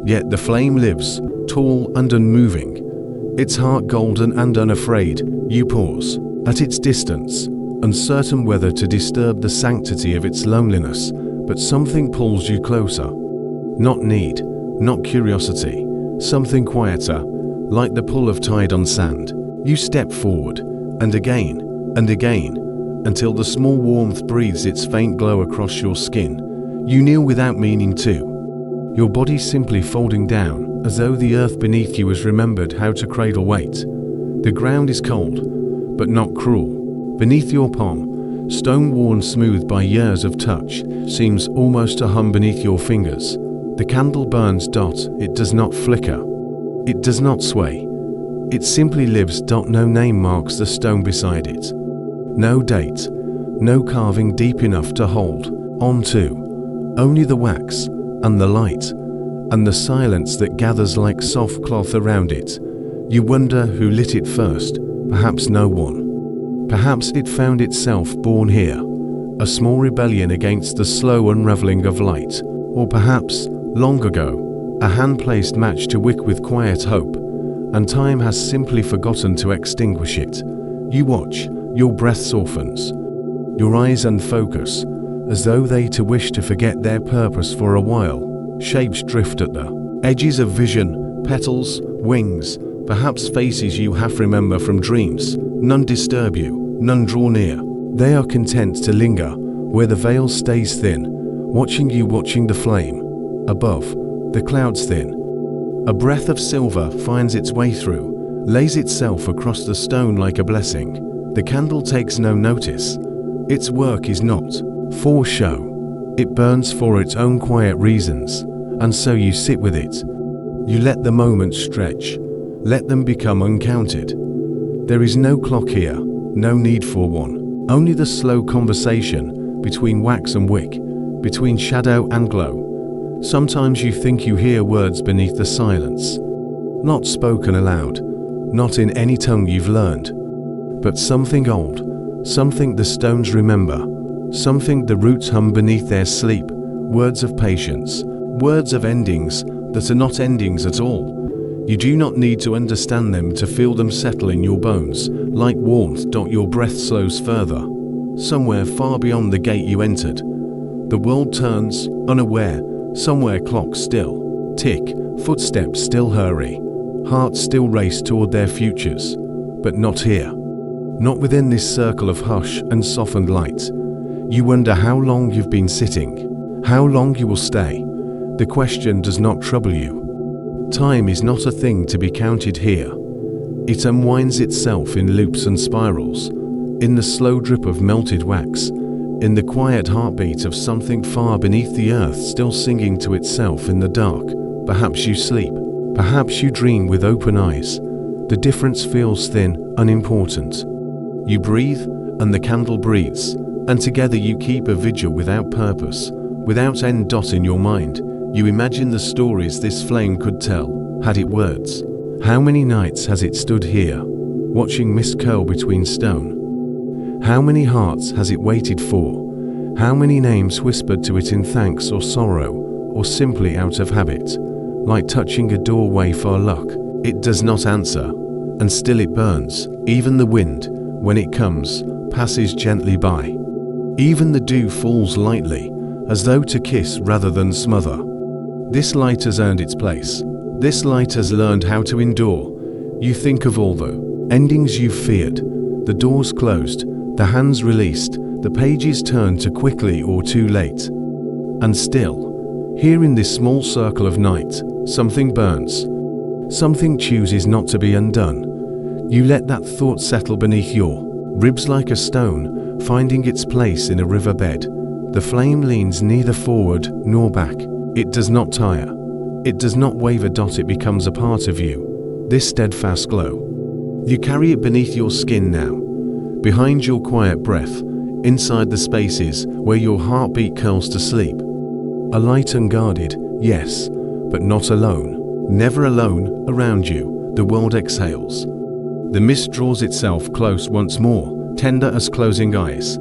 Yet the flame lives, tall and unmoving, its heart golden and unafraid. You pause, at its distance, uncertain whether to disturb the sanctity of its loneliness, but something pulls you closer. Not need, not curiosity, something quieter, like the pull of tide on sand. You step forward, and again, until the small warmth breathes its faint glow across your skin. You kneel without meaning to. Your body simply folding down, as though the earth beneath you has remembered how to cradle weight. The ground is cold, but not cruel. Beneath your palm, stone worn smooth by years of touch, seems almost to hum beneath your fingers. The candle burns. It does not flicker. It does not sway. It simply lives. No name marks the stone beside it. No date. No carving deep enough to hold on to. Only the wax and the light, and the silence that gathers like soft cloth around it. You wonder who lit it first. Perhaps no one. Perhaps it found itself born here, a small rebellion against the slow unraveling of light. Or perhaps, long ago, a hand-placed match to wick with quiet hope, and time has simply forgotten to extinguish it. You watch, your breath softens, your eyes unfocus, as though they too wish to forget their purpose for a while. Shapes drift at the edges of vision, petals, wings, perhaps faces you half remember from dreams. None disturb you, none draw near. They are content to linger where the veil stays thin, watching you, watching the flame. Above, the clouds thin. A breath of silver finds its way through, lays itself across the stone like a blessing. The candle takes no notice. Its work is not for show. It burns for its own quiet reasons, and so you sit with it. You let the moments stretch, let them become uncounted. There is no clock here, no need for one, only the slow conversation between wax and wick, between shadow and glow. Sometimes you think you hear words beneath the silence, not spoken aloud, not in any tongue you've learned, but something old, something the stones remember, something the roots hum beneath their sleep, words of patience, words of endings that are not endings at all. You do not need to understand them to feel them settle in your bones, like warmth. Your breath slows further, somewhere far beyond the gate you entered. The world turns, unaware, somewhere clocks still tick, footsteps still hurry, hearts still race toward their futures, but not here. Not within this circle of hush and softened light. You wonder how long you've been sitting, how long you will stay. The question does not trouble you. Time is not a thing to be counted here. It unwinds itself in loops and spirals, in the slow drip of melted wax, in the quiet heartbeat of something far beneath the earth still singing to itself in the dark. Perhaps you sleep, perhaps you dream with open eyes. The difference feels thin, unimportant. You breathe, and the candle breathes, and together you keep a vigil without purpose, without end. In your mind, you imagine the stories this flame could tell, had it words. How many nights has it stood here, watching mist curl between stone? How many hearts has it waited for? How many names whispered to it in thanks or sorrow, or simply out of habit? Like touching a doorway for luck, it does not answer, and still it burns. Even the wind, when it comes, passes gently by. Even the dew falls lightly, as though to kiss rather than smother. This light has earned its place. This light has learned how to endure. You think of all the endings you feared, the doors closed, the hands released, the pages turned too quickly or too late. And still, here in this small circle of night, something burns. Something chooses not to be undone. You let that thought settle beneath your ribs like a stone, finding its place in a riverbed. The flame leans neither forward nor back. It does not tire. It does not waver. It becomes a part of you. This steadfast glow. You carry it beneath your skin now, behind your quiet breath, inside the spaces where your heartbeat curls to sleep. A light unguarded, yes, but not alone. Never alone. Around you, the world exhales. The mist draws itself close once more, tender as closing eyes.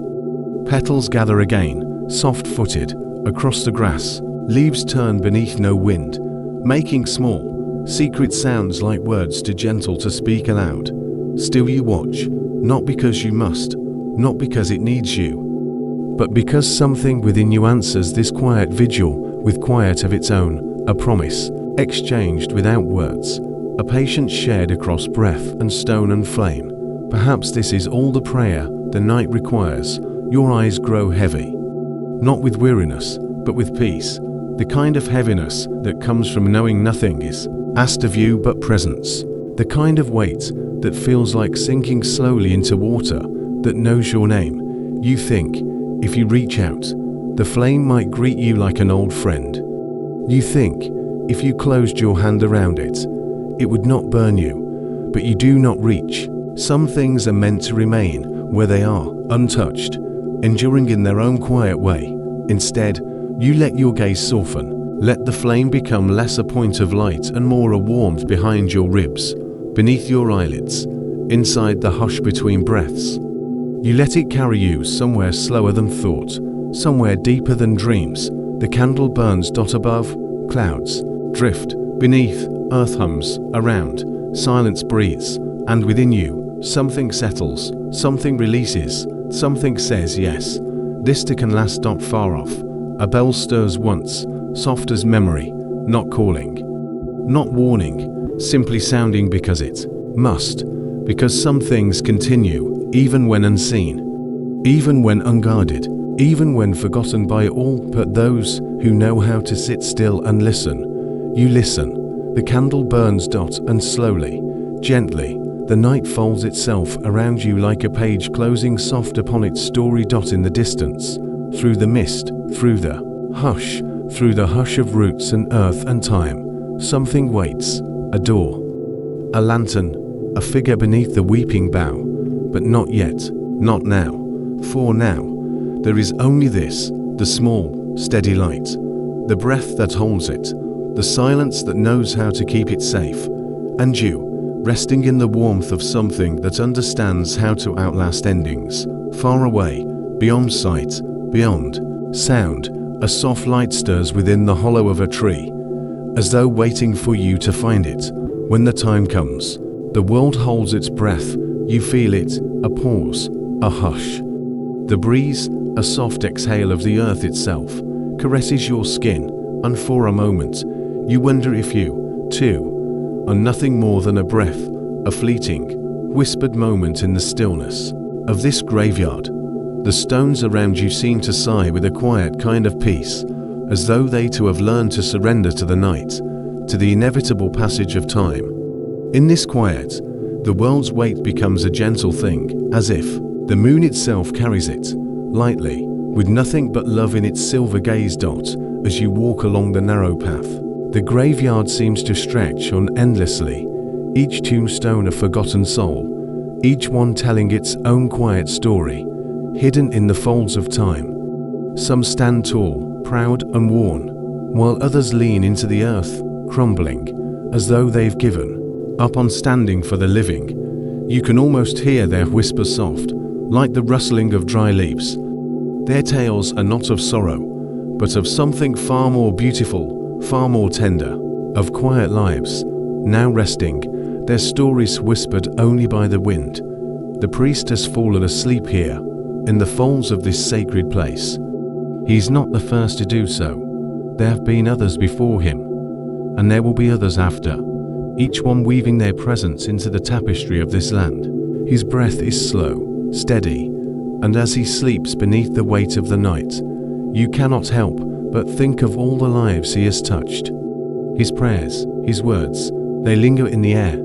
Petals gather again, soft-footed, across the grass. Leaves turn beneath no wind, making small, secret sounds like words too gentle to speak aloud. Still you watch, not because you must, not because it needs you, but because something within you answers this quiet vigil with quiet of its own, a promise, exchanged without words, a patience shared across breath and stone and flame. Perhaps this is all the prayer the night requires. Your eyes grow heavy, not with weariness, but with peace. The kind of heaviness that comes from knowing nothing is asked of you but presence. The kind of weight that feels like sinking slowly into water that knows your name. You think, if you reach out, the flame might greet you like an old friend. You think, if you closed your hand around it, it would not burn you, but you do not reach. Some things are meant to remain where they are, untouched, enduring in their own quiet way. Instead, you let your gaze soften, let the flame become less a point of light and more a warmth behind your ribs, beneath your eyelids, inside the hush between breaths. You let it carry you somewhere slower than thought, somewhere deeper than dreams. The candle burns. Above, clouds drift, beneath, earth hums, around, silence breathes, and within you, something settles, something releases, something says yes. This too can last. Far off. A bell stirs once, soft as memory, not calling, not warning, simply sounding because it must, because some things continue, even when unseen, even when unguarded, even when forgotten by all but those who know how to sit still and listen. You listen. The candle burns. And slowly, Gently, the night folds itself around you like a page closing soft upon its story. In the distance, through the mist, through the hush of roots and earth and time, something waits, a door, a lantern, a figure beneath the weeping bough. But not yet, not now, for now, there is only this, the small, steady light, the breath that holds it, the silence that knows how to keep it safe, and you, resting in the warmth of something that understands how to outlast endings, far away, beyond sight, beyond sound. A soft light stirs within the hollow of a tree, as though waiting for you to find it. When the time comes, the world holds its breath. You feel it, a pause, a hush. The breeze, a soft exhale of the earth itself, caresses your skin, and for a moment, you wonder if you, too, are nothing more than a breath, a fleeting, whispered moment in the stillness of this graveyard. The stones around you seem to sigh with a quiet kind of peace, as though they too have learned to surrender to the night, to the inevitable passage of time. In this quiet, the world's weight becomes a gentle thing, as if the moon itself carries it, lightly, with nothing but love in its silver gaze. As you walk along the narrow path, the graveyard seems to stretch on endlessly, each tombstone a forgotten soul, each one telling its own quiet story, hidden in the folds of time. Some stand tall, proud and worn, while others lean into the earth, crumbling, as though they've given up on standing for the living. You can almost hear their whisper soft, like the rustling of dry leaves. Their tales are not of sorrow, but of something far more beautiful, far more tender, of quiet lives, now resting, their stories whispered only by the wind. The priest has fallen asleep here, in the folds of this sacred place. He's not the first to do so. There have been others before him, and there will be others after, each one weaving their presence into the tapestry of this land. His breath is slow, steady, and as he sleeps beneath the weight of the night, you cannot help but think of all the lives he has touched. His prayers, his words, they linger in the air,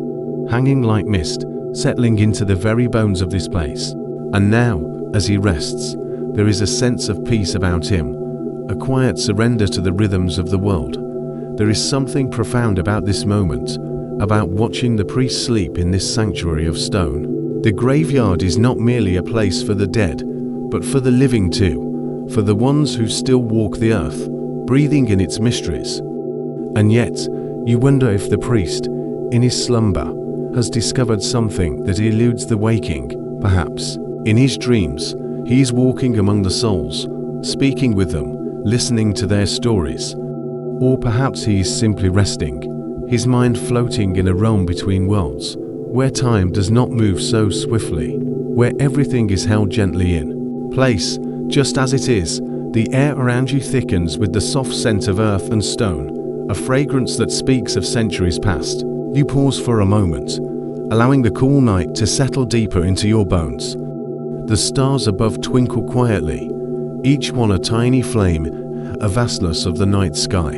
hanging like mist, settling into the very bones of this place. And now, as he rests, there is a sense of peace about him, a quiet surrender to the rhythms of the world. There is something profound about this moment, about watching the priest sleep in this sanctuary of stone. The graveyard is not merely a place for the dead, but for the living too, for the ones who still walk the earth, breathing in its mysteries. And yet, you wonder if the priest, in his slumber, has discovered something that eludes the waking. Perhaps, in his dreams, he is walking among the souls, speaking with them, listening to their stories. Or perhaps he is simply resting, his mind floating in a realm between worlds, where time does not move so swiftly, where everything is held gently in place, just as it is. The air around you thickens with the soft scent of earth and stone, a fragrance that speaks of centuries past. You pause for a moment, allowing the cool night to settle deeper into your bones. The stars above twinkle quietly, each one a tiny flame, a vastness of the night sky.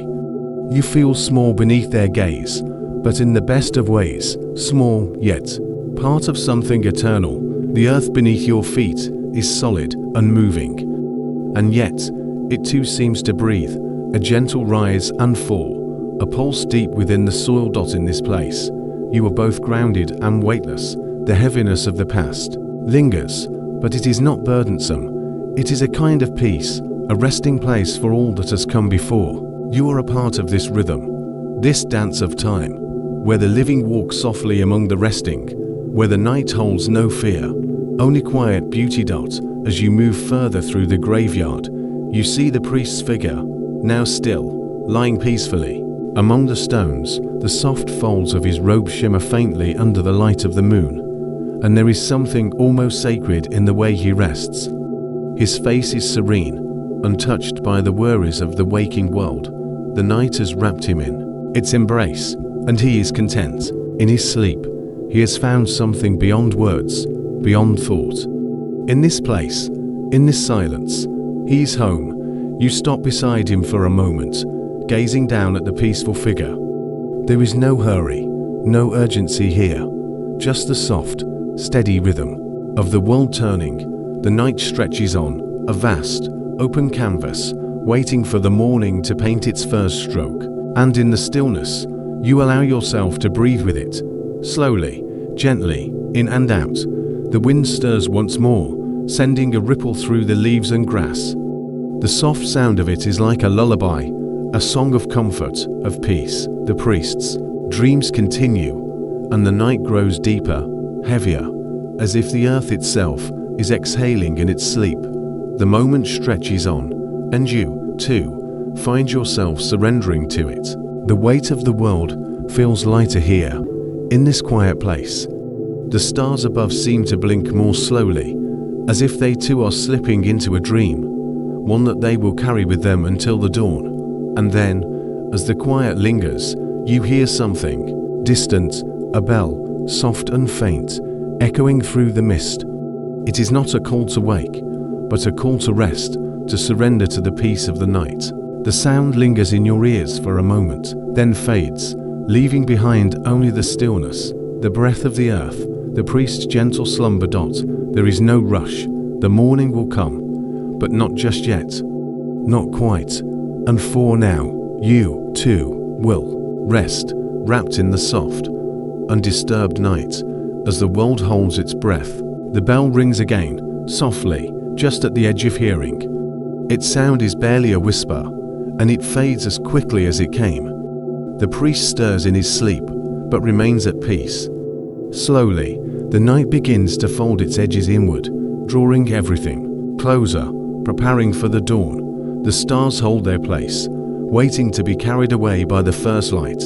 You feel small beneath their gaze, but in the best of ways, small yet part of something eternal. The earth beneath your feet is solid, unmoving, and yet it too seems to breathe, a gentle rise and fall, a pulse deep within the soil. In this place, you are both grounded and weightless. The heaviness of the past lingers, but it is not burdensome. It is a kind of peace, a resting place for all that has come before. You are a part of this rhythm, this dance of time, where the living walk softly among the resting, where the night holds no fear, only quiet beauty. As you move further through the graveyard, you see the priest's figure, now still, lying peacefully among the stones. The soft folds of his robe shimmer faintly under the light of the moon, and there is something almost sacred in the way he rests. His face is serene, untouched by the worries of the waking world. The night has wrapped him in its embrace, and he is content. In his sleep, he has found something beyond words, beyond thought. In this place, in this silence, he is home. You stop beside him for a moment, gazing down at the peaceful figure. There is no hurry, no urgency here, just the soft, steady rhythm of the world turning. The night stretches on, a vast, open canvas, waiting for the morning to paint its first stroke. And in the stillness, you allow yourself to breathe with it, slowly, gently, in and out. The wind stirs once more, sending a ripple through the leaves and grass. The soft sound of it is like a lullaby, a song of comfort, of peace. The priest's dreams continue, and the night grows deeper, heavier, as if the earth itself is exhaling in its sleep. The moment stretches on, and you, too, find yourself surrendering to it. The weight of the world feels lighter here, in this quiet place. The stars above seem to blink more slowly, as if they too are slipping into a dream, one that they will carry with them until the dawn. And then, as the quiet lingers, you hear something distant, a bell, soft and faint, echoing through the mist. It is not a call to wake, but a call to rest, to surrender to the peace of the night. The sound lingers in your ears for a moment, then fades, leaving behind only the stillness, the breath of the earth, the priest's gentle slumber. There is no rush. The morning will come, but not just yet. Not quite. And for now, you, too, will rest, wrapped in the soft, undisturbed night. As the world holds its breath, the bell rings again, softly, just at the edge of hearing. Its sound is barely a whisper, and it fades as quickly as it came. The priest stirs in his sleep, but remains at peace. Slowly, the night begins to fold its edges inward, drawing everything closer, preparing for the dawn. The stars hold their place, waiting to be carried away by the first light.